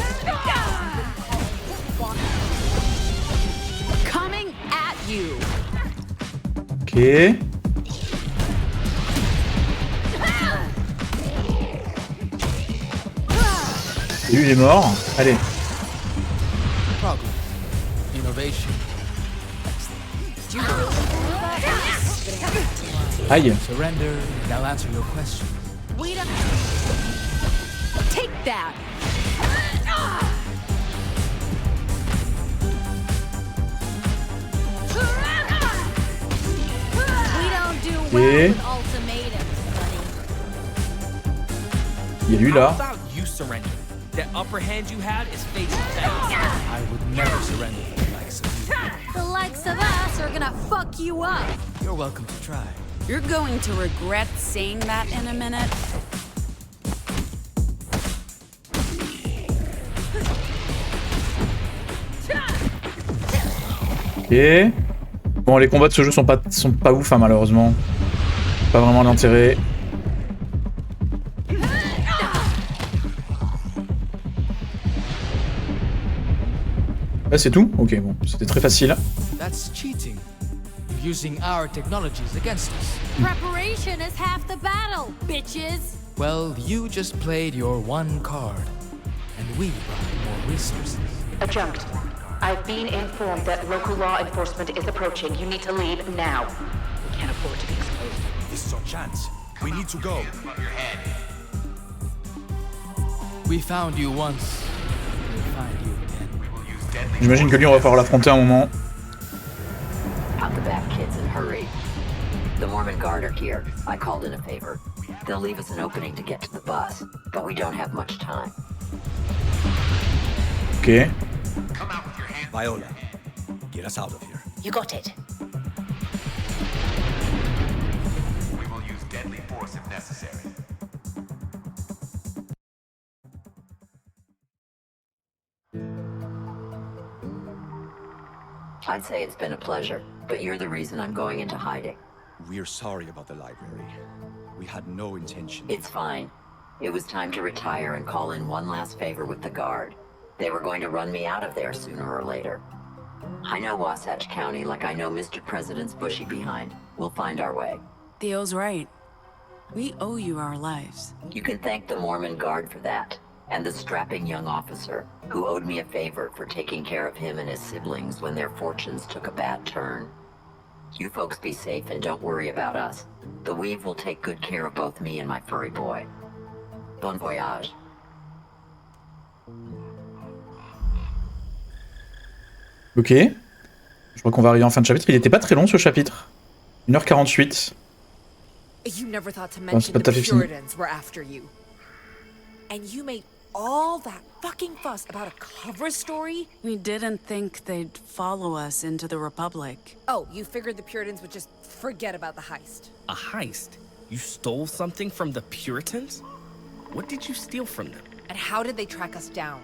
Coming at you. Ok. Lui il est mort. Allez. Progress. Innovation. Aïe. Surrender, and I'll answer your question. Wait up. Take that. We don't do Ok. well with ultimatums, buddy. Il y a lui là. How about you surrender? That upper hand you had is fading fast. I would never surrender to the likes of you. The likes of us are gonna fuck you up. You're welcome to try. You're going to regret saying that in a minute. Ok. Bon, les combats de ce jeu sont pas ouf, hein, malheureusement. Pas vraiment d'intérêt. Là, c'est tout? Ok, bon, c'était très facile. That's cheating. You're using our technologies against us. Preparation is half the battle, bitches. Well, you just played your one card, and we brought more resources. Adjunct. I've been informed that local law enforcement is approaching. You need to leave now. We can't afford to be exposed. This is our chance. We need to go. We found you once. We'll find you again. J'imagine que lui, on va falloir l'affronter à un moment. Out the back, kids, and hurry. The Mormon Guard are here. I called in a favor. They'll leave us an opening to get to the bus, but we don't have much time. Ok. Viola, get us out of here. You got it. We will use deadly force if necessary. I'd say it's been a pleasure, but you're the reason I'm going into hiding. We're sorry about the library. We had no intention. It's fine. It was time to retire and call in one last favor with the Guard. They were going to run me out of there sooner or later. I know Wasatch County like I know Mr. President's bushy behind. We'll find our way. Theo's right. We owe you our lives. You can thank the Mormon Guard for that, and the strapping young officer who owed me a favor for taking care of him and his siblings when their fortunes took a bad turn. You folks be safe and don't worry about us. The Weave will take good care of both me and my furry boy. Bon voyage. Ok. Je crois qu'on va arriver en fin de chapitre. Il était pas très long ce chapitre. 1h48. You never thought to c'est mention pas the tout à fait fini. Puritans were after you. And you made all that fucking fuss about a cover story? We didn't think they'd follow us into the Republic. Oh, you figured the Puritans would just forget about the heist. A heist? You stole something from the Puritans? What did you steal from them? And how did they track us down?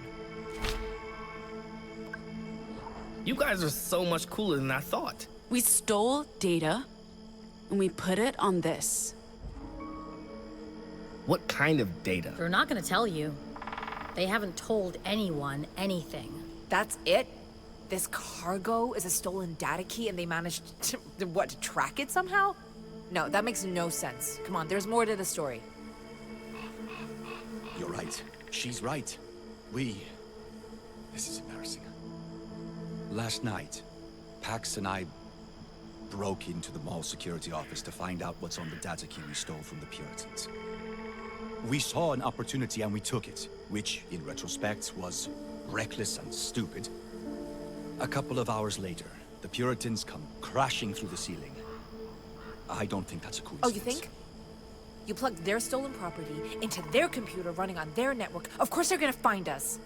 You guys are so much cooler than I thought. We stole data, and we put it on this. What kind of data? They're not gonna tell you. They haven't told anyone anything. That's it? This cargo is a stolen data key and they managed to what, to track it somehow? No, that makes no sense. Come on, there's more to the story. You're right. She's right. This is embarrassing. Last night, Pax and I broke into the mall security office to find out what's on the data key we stole from the Puritans. We saw an opportunity and we took it, which, in retrospect, was reckless and stupid. A couple of hours later, the Puritans come crashing through the ceiling. I don't think that's a coincidence. Oh, you think? You plugged their stolen property into their computer running on their network. Of course they're gonna find us.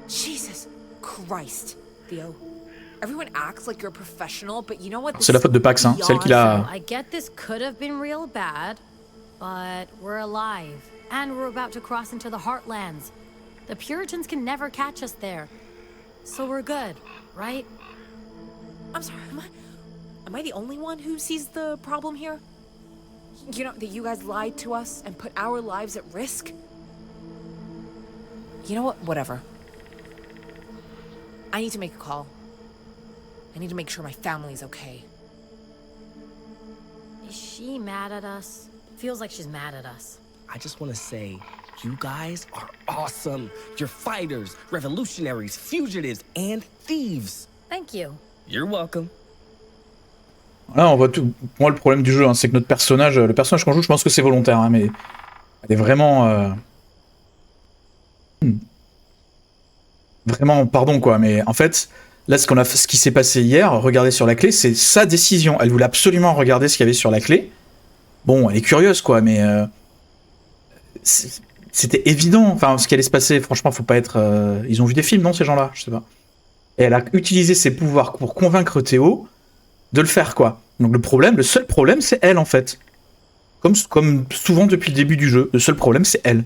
Jesus Christ, Theo. Everyone acts like you're a professional, but you know what? C'est la faute de Pax, hein. Celle qui l'a. I get this could have been real bad, but we're alive, and we're about to cross into the Heartlands. The Puritans can never catch us there, so we're good, right? I'm sorry, am I the only one who sees the problem here? You know, that you guys lied to us and put our lives at risk? You know what? Whatever. I need to make a call. I need to make sure my family's okay. Is she mad at us? Feels like she's mad at us. I just want to say, you guys are awesome. You're fighters, revolutionaries, fugitives, and thieves. Thank you. You're welcome. Là, on voit tout. Pour moi, le problème du jeu, hein, c'est que notre personnage, le personnage qu'on joue, je pense que c'est volontaire, hein, mais elle est vraiment, vraiment, pardon quoi, mais en fait, là, ce qui s'est passé hier, regardez sur la clé, c'est sa décision. Elle voulait absolument regarder ce qu'il y avait sur la clé. Bon, elle est curieuse quoi, mais c'était évident, enfin, ce qui allait se passer. Franchement, faut pas être. Ils ont vu des films, non, ces gens-là, je sais pas. Et elle a utilisé ses pouvoirs pour convaincre Théo de le faire, quoi. Donc le seul problème, c'est elle, en fait. Comme souvent depuis le début du jeu, le seul problème, c'est elle.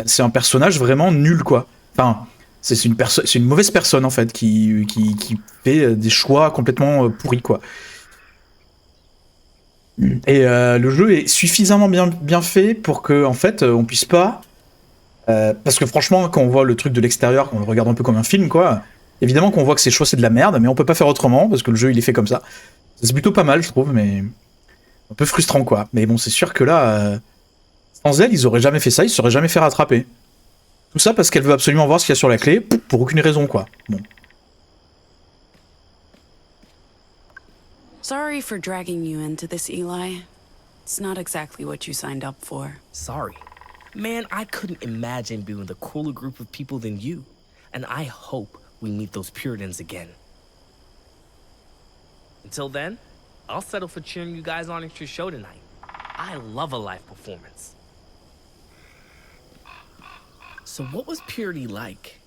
C'est un personnage vraiment nul, quoi. Enfin, c'est une mauvaise personne, en fait, qui fait des choix complètement pourris, quoi. Et le jeu est suffisamment bien fait pour que, en fait, on puisse pas... parce que franchement, quand on voit le truc de l'extérieur, on le regarde un peu comme un film, quoi... Évidemment qu'on voit que ces choix c'est de la merde, mais on peut pas faire autrement, parce que le jeu il est fait comme ça. C'est plutôt pas mal, je trouve, mais un peu frustrant, quoi. Mais bon, c'est sûr que là, sans elle, ils auraient jamais fait ça, ils se seraient jamais fait rattraper. Tout ça parce qu'elle veut absolument voir ce qu'il y a sur la clé, pour aucune raison, quoi. Bon. Sorry for dragging you into this, Eli. It's not exactly what you signed up for. Sorry. Man, I couldn't imagine being with a cooler group of people than you. And I hope we meet those Puritans again. Until then, I'll settle for cheering you guys on at your show tonight. I love a live performance. So what was Purity like?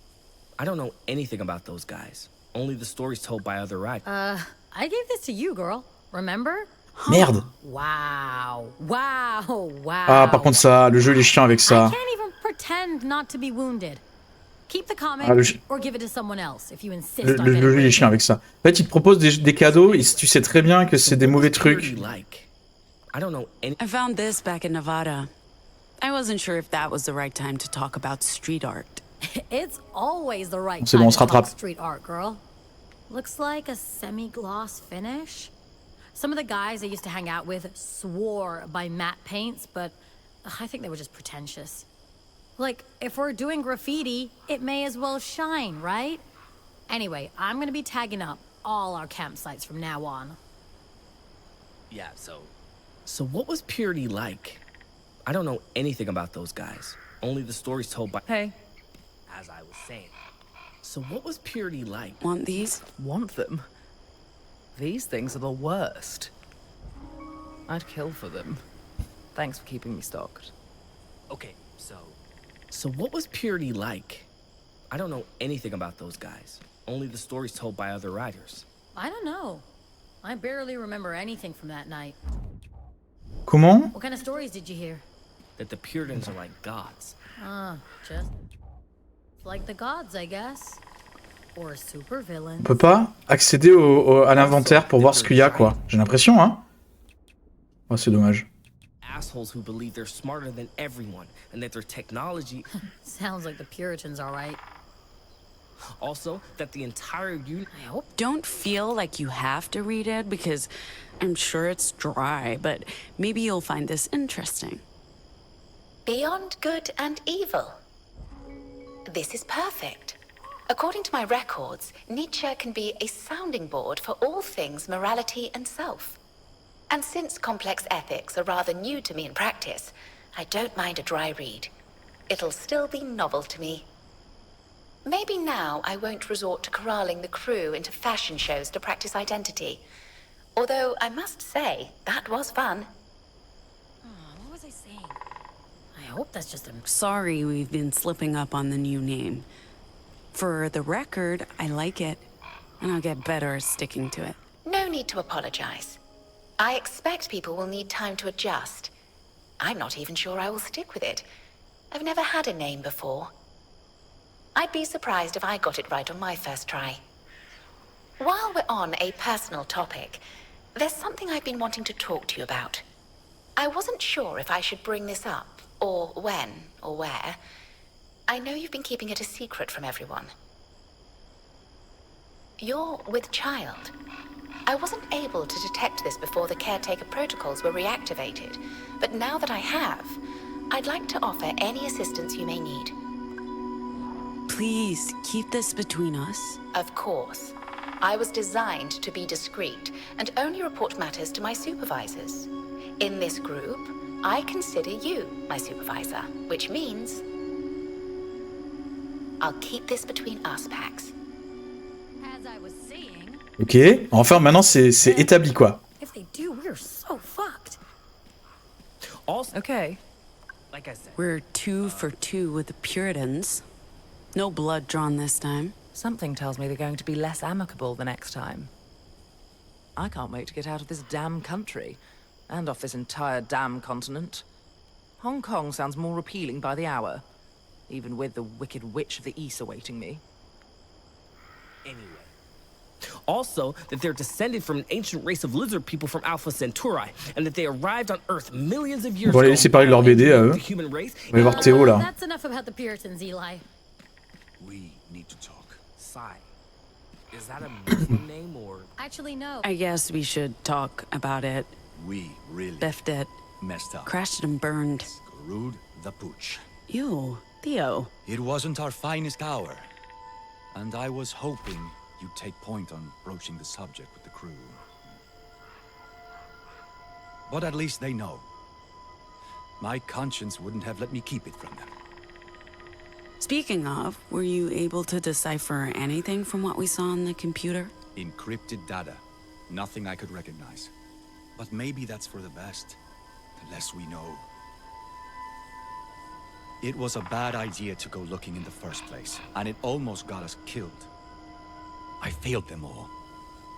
I don't know anything about those guys. Only the stories told by other riders. I gave this to you, girl. Remember? Merde. Wow. Wow. Wow. Ah, par contre, ça, le jeu il est chiant avec ça. I can't even pretend not to be wounded. Keep the comic or give it to someone else if you insist on le jeu il est chiant avec ça. En fait, il te propose des cadeaux et tu sais très bien que c'est des mauvais trucs. I found this back in Nevada. I wasn't sure if that was the right time to talk about street art. It's always the right C'est bon, time on se to talk rattrape. street art, girl. Looks like a semi-gloss finish. Some of the guys I used to hang out with swore by matte paints, but I think they were just pretentious. Like, if we're doing graffiti, it may as well shine, right? Anyway, I'm gonna be tagging up all our campsites from now on. Yeah, so what was Purity like? I don't know anything about those guys. Only the stories told by... Hey. As I was saying. So what was Purity like? Want these? Want them? These things are the worst. I'd kill for them. Thanks for keeping me stocked. Okay, so what was Purity like? I don't know anything about those guys. Only the stories told by other riders. I don't know. I barely remember anything from that night. Comment? What kind of stories did you hear? That the Puritans are like gods. Just like the gods, I guess. Or super villains. On peut pas accéder à l'inventaire pour voir ce qu'il y a, quoi. J'ai l'impression, hein. Oh, c'est dommage. Assholes who believe they're smarter than everyone and that their technology... Sounds like the Puritans, all right. Also, that the entire union... I hope don't feel like you have to read it because I'm sure it's dry, but maybe you'll find this interesting. Beyond good and evil. This is perfect. According to my records, Nietzsche can be a sounding board for all things morality and self. And since complex ethics are rather new to me in practice, I don't mind a dry read. It'll still be novel to me. Maybe now I won't resort to corralling the crew into fashion shows to practice identity. Although I must say, that was fun. What was I saying? I hope that's just a... Sorry we've been slipping up on the new name. For the record, I like it, and I'll get better at sticking to it. No need to apologize. I expect people will need time to adjust. I'm not even sure I will stick with it. I've never had a name before. I'd be surprised if I got it right on my first try. While we're on a personal topic, there's something I've been wanting to talk to you about. I wasn't sure if I should bring this up, or when, or where. I know you've been keeping it a secret from everyone. You're with child. I wasn't able to detect this before the caretaker protocols were reactivated, but now that I have, I'd like to offer any assistance you may need. Please, keep this between us. Of course. I was designed to be discreet and only report matters to my supervisors. In this group, I consider you my supervisor, which means I'll keep this between us, Pax. As I was saying, Ok, enfin maintenant c'est établi quoi. if they do, we're so fucked. Also, okay. Like I said, We're 2 for 2 with the Puritans. No blood drawn this time. Something tells me they're going to be less amicable the next time. I can't wait to get out of this damn country, and off this entire damn continent. Hong Kong sounds more appealing by the hour, even with the wicked witch of the East awaiting me. anyway. Also, that they're descended from an ancient race of lizard people from Alpha Centauri, and that they arrived on Earth millions of years Bon, allez, ago. laissez parler de leur BD à eux. On va aller voir Théo là. That's enough about the Puritans, Eli. We need to talk. Sai. Is that a Muslim name or? Actually, no. I guess we should talk about it. We really Biffed it. messed up. Crashed it and burned. Screwed the pooch. Ew, Theo. It wasn't our finest hour. And I was hoping you'd take point on broaching the subject with the crew. But at least they know. My conscience wouldn't have let me keep it from them. Speaking of, were you able to decipher anything from what we saw on the computer? Encrypted data. Nothing I could recognize. But maybe that's for the best. The less we know. It was a bad idea to go looking in the first place, and it almost got us killed. I failed them all.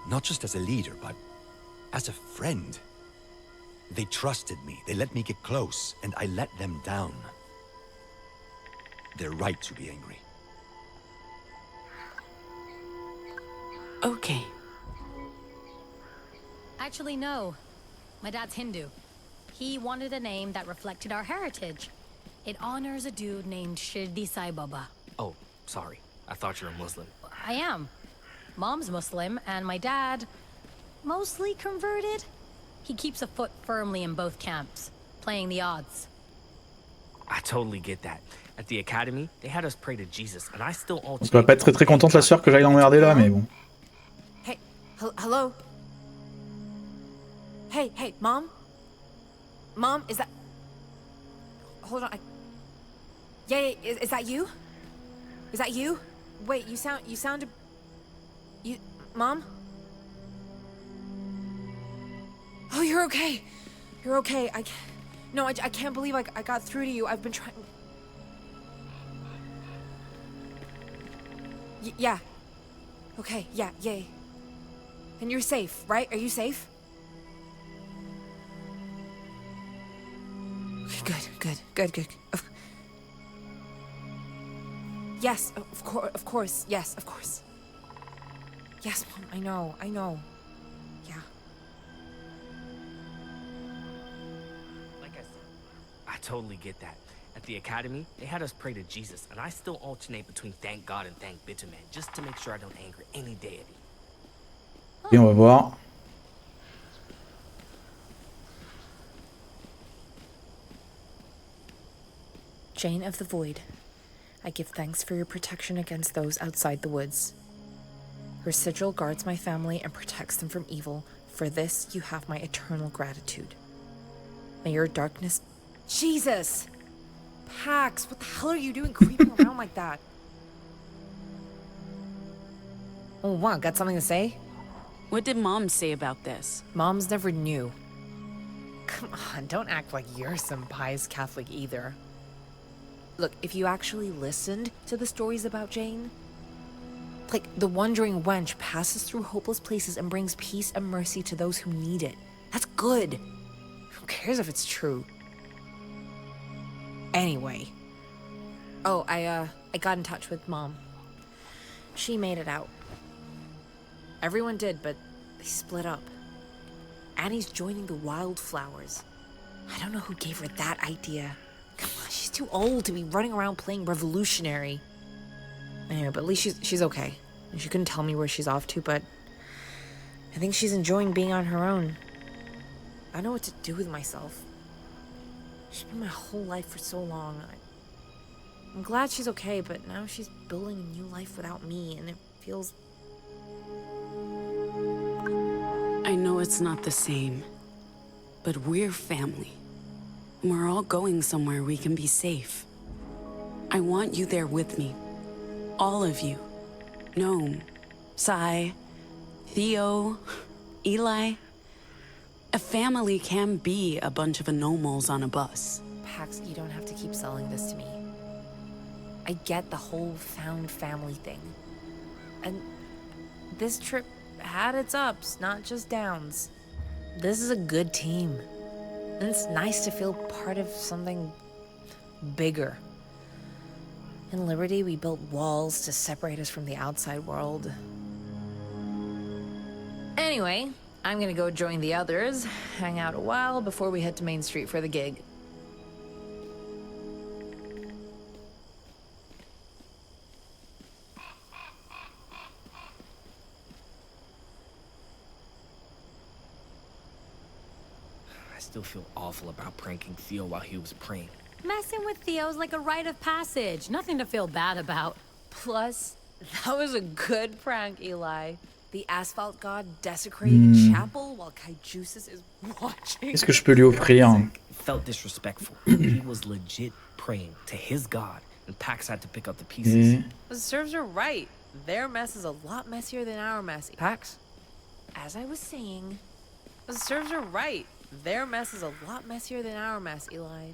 Not just as a leader, but as a friend. They trusted me, they let me get close, and I let them down. They're right to be angry. Okay. Actually, no. My dad's Hindu. He wanted a name that reflected our heritage. It honors a dude named Shirdi Sai Baba. Oh, sorry. I thought you were a Muslim. I am. Mom's Muslim, and my dad, mostly converted. He keeps a foot firmly in both camps, playing the odds. I totally get that. At the academy, they had us pray to Jesus, and I still all. Ça va pas être très contente la sœur que j'aille l'emmerder là, mais bon. Hey, hello? Hey, Mom? Mom, is that... Hold on, Yeah, is that you? Is that you? Wait, you sounded... Mom? Oh, you're okay. You're okay. I can't believe I got through to you. I've been trying... Yeah. Okay, yeah, yay. And you're safe, right? Are you safe? Good. Yes, of course. Yes, of course. Yes, Mom, I know. Yeah. Like I said, I totally get that. At the academy, they had us pray to Jesus, and I still alternate between thank God and thank Bitumen, just to make sure I don't anger any deity. Et on va voir. Jane of the Void, I give thanks for your protection against those outside the woods. Your sigil guards my family and protects them from evil. For this, you have my eternal gratitude. May your darkness... Jesus! Pax, what the hell are you doing creeping around like that? Oh, wow, got something to say? What did Mom say about this? Moms never knew. Come on, don't act like you're some pious Catholic either. Look, if you actually listened to the stories about Jane, like the wandering wench passes through hopeless places and brings peace and mercy to those who need it. That's good. Who cares if it's true? Anyway. Oh, I got in touch with Mom. She made it out. Everyone did, but they split up. Annie's joining the Wildflowers. I don't know who gave her that idea. Come on, she's too old to be running around playing revolutionary. Anyway, but at least she's okay. And she couldn't tell me where she's off to, but I think she's enjoying being on her own. I don't know what to do with myself. She's been my whole life for so long. I'm glad she's okay, but now she's building a new life without me, and it feels it's not the same, but we're family. We're all going somewhere we can be safe. I want you there with me. All of you. Gnome, Sai, Theo, Eli. A family can be a bunch of anomals on a bus. Pax, you don't have to keep selling this to me. I get the whole found family thing. And this trip had its ups, not just downs. This is a good team. And it's nice to feel part of something bigger. In Liberty, we built walls to separate us from the outside world. Anyway, I'm gonna go join the others, hang out a while before we head to Main Street for the gig. I still feel awful about pranking Theo while he was praying. Messing with Theo's like a rite of passage. Nothing to feel bad about. Plus, that was a good prank, Eli. The asphalt god desecrated a chapel while Kaijusis is watching. Qu'est-ce que je peux lui offrir? It felt disrespectful. He was legit praying to his god, and Pax had to pick up the pieces. The serves are right. Their mess is a lot messier than our mess. Pax? As I was saying, the serves are right. Their mess is a lot messier than our mess, Eli.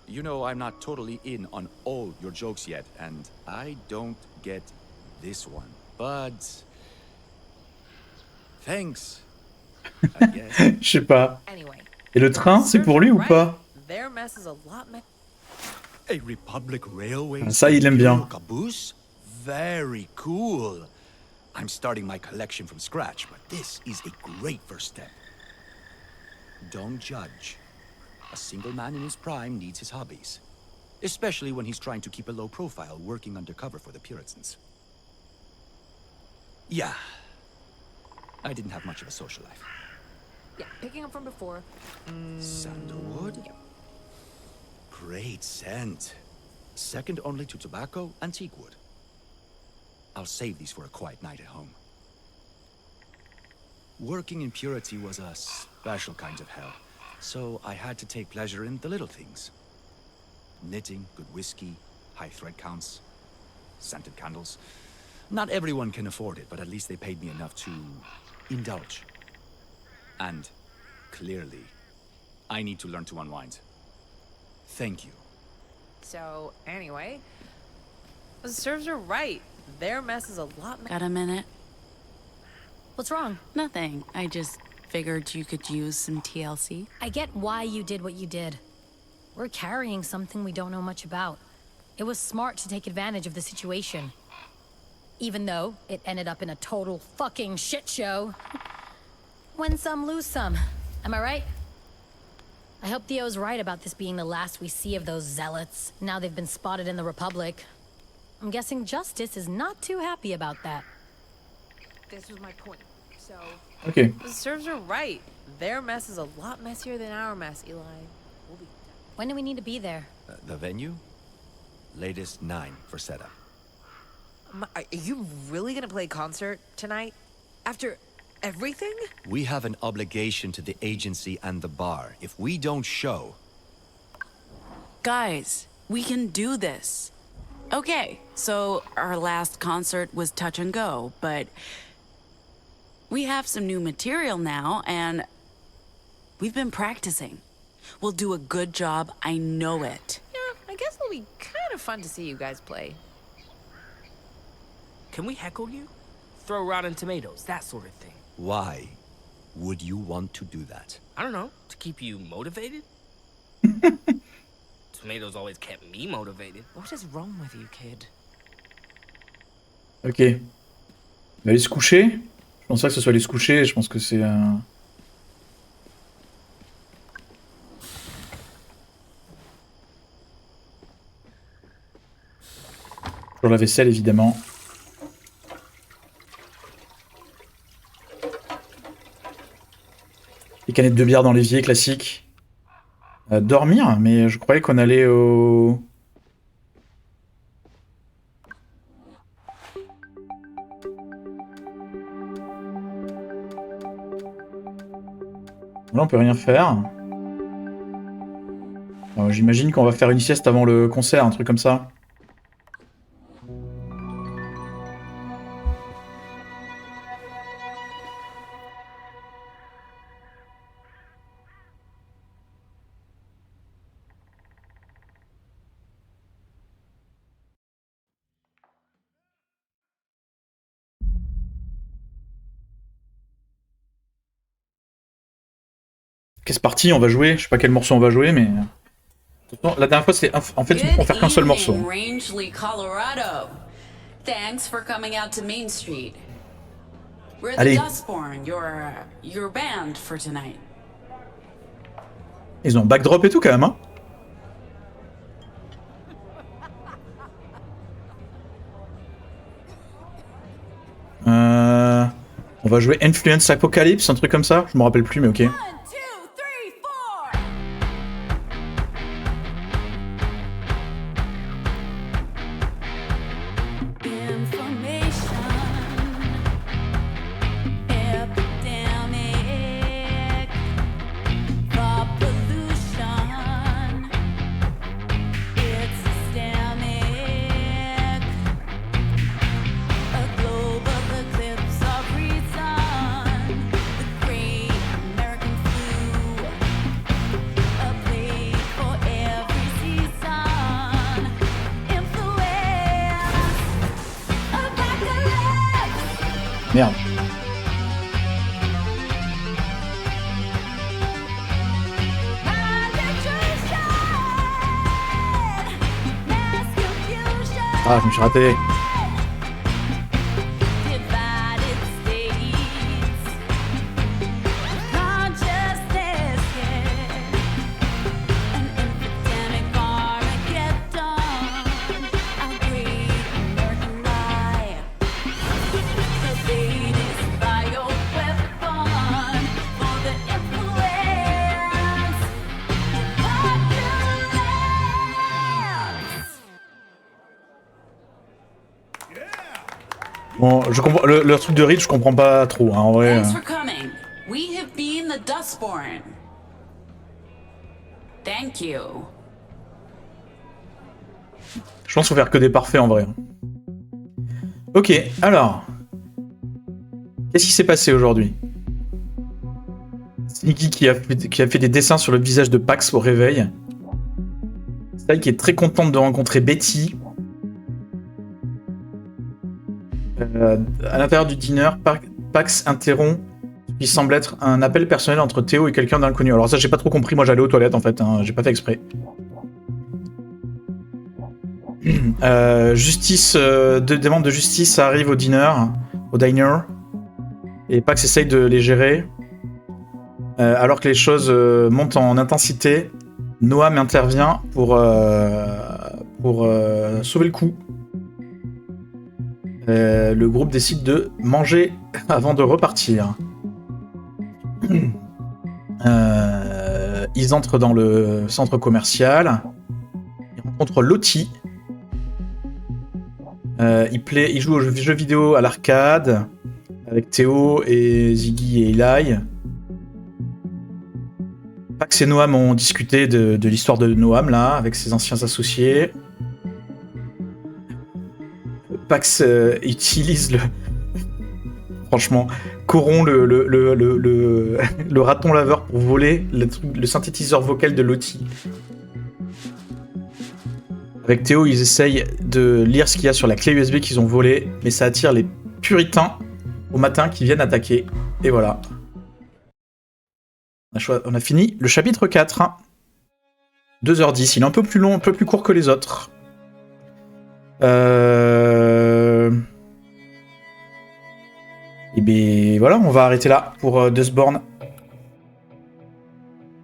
You know, I'm not totally in on all your jokes yet, and I don't get this one. But thanks. I guess. Je sais pas. Anyway, Et le train, c'est pour lui ou pas? their mess is a lot A Republic Railway. Ça, il aime bien. Caboose? Very cool. I'm starting my collection from scratch, but this is a great first step. Don't judge. A single man in his prime needs his hobbies, especially when he's trying to keep a low profile working undercover for the Puritans. Yeah, I didn't have much of a social life. Yeah, picking up from before. Sandalwood? Great scent. Second only to tobacco and teak wood. I'll save these for a quiet night at home. Working in purity was a special kind of hell, so I had to take pleasure in the little things. Knitting, good whiskey, high thread counts, scented candles. Not everyone can afford it, but at least they paid me enough to indulge. And clearly, I need to learn to unwind. Thank you. So, anyway, the serves are right. Their mess is a lot. Got a minute? What's wrong? Nothing. I just figured you could use some TLC. I get why you did what you did. We're carrying something we don't know much about. It was smart to take advantage of the situation. Even though it ended up in a total fucking shit show. Win some, lose some. Am I right? I hope Theo's right about this being the last we see of those zealots. Now they've been spotted in the Republic. I'm guessing Justice is not too happy about that. This was my point. So, Okay. the serves are right. Their mess is a lot messier than our mess, Eli. We'll be... When do we need to be there? The venue? Latest 9 for setup. Are you really gonna play concert tonight? After everything? We have an obligation to the agency and the bar. If we don't show... Guys, we can do this. Okay, so our last concert was touch and go, but we have some new material now, and we've been practicing. We'll do a good job, I know it. Yeah, I guess it'll be kind of fun to see you guys play. Can we heckle you? Throw rotten tomatoes, that sort of thing. Why would you want to do that? I don't know, to keep you motivated? Tomatoes always kept me motivated. What is wrong with you, kid? Ok. Il va aller se coucher. Je pense pas que ce soit aller se coucher. Je pense que c'est... Toujours la vaisselle, évidemment. Les canettes de bière dans l'évier, classique. Dormir, mais je croyais qu'on allait au... Là, on peut rien faire. J'imagine qu'on va faire une sieste avant le concert, un truc comme ça. Qu'est-ce parti on va jouer? Je sais pas quel morceau on va jouer, mais... La dernière fois, c'est en fait, on peut faire qu'un seul morceau. Rangeley, Colorado. Thanks for coming out to Main Street. We're the Dustborn, your band for tonight. Ils ont un backdrop et tout quand même, hein. On va jouer Influence Apocalypse, un truc comme ça. Je me rappelle plus, mais ok. Merde. Ah, je me suis raté. Bon, je comprends le truc de Reed, je comprends pas trop, hein, en vrai. Thanks for coming. We have been the Dustborn. Thank you. Je pense qu'il faut faire que des parfaits en vrai. Ok, alors. Qu'est-ce qui s'est passé aujourd'hui? C'est Nikki qui a fait des dessins sur le visage de Pax au réveil. C'est elle qui est très contente de rencontrer Betty. À l'intérieur du dîner, Pax interrompt ce qui semble être un appel personnel entre Théo et quelqu'un d'inconnu. Alors ça, j'ai pas trop compris, moi j'allais aux toilettes en fait, hein, j'ai pas fait exprès. Des membres de justice arrivent au diner, et Pax essaye de les gérer. Alors que les choses montent en intensité, Noam intervient pour sauver le coup. Le groupe décide de manger avant de repartir. Ils entrent dans le centre commercial. Ils rencontrent Lottie. Ils jouent aux jeux vidéo à l'arcade avec Théo et Ziggy et Eli. Pax et Noam ont discuté de l'histoire de Noam là avec ses anciens associés. Pax utilise franchement, corrompt le raton laveur pour voler le synthétiseur vocal de Lottie. Avec Théo, ils essayent de lire ce qu'il y a sur la clé USB qu'ils ont volée, mais ça attire les puritains au matin qui viennent attaquer. Et voilà. On a fini le chapitre 4. 2h10, il est un peu plus long, un peu plus court que les autres. Et bien voilà, on va arrêter là pour Dustborn.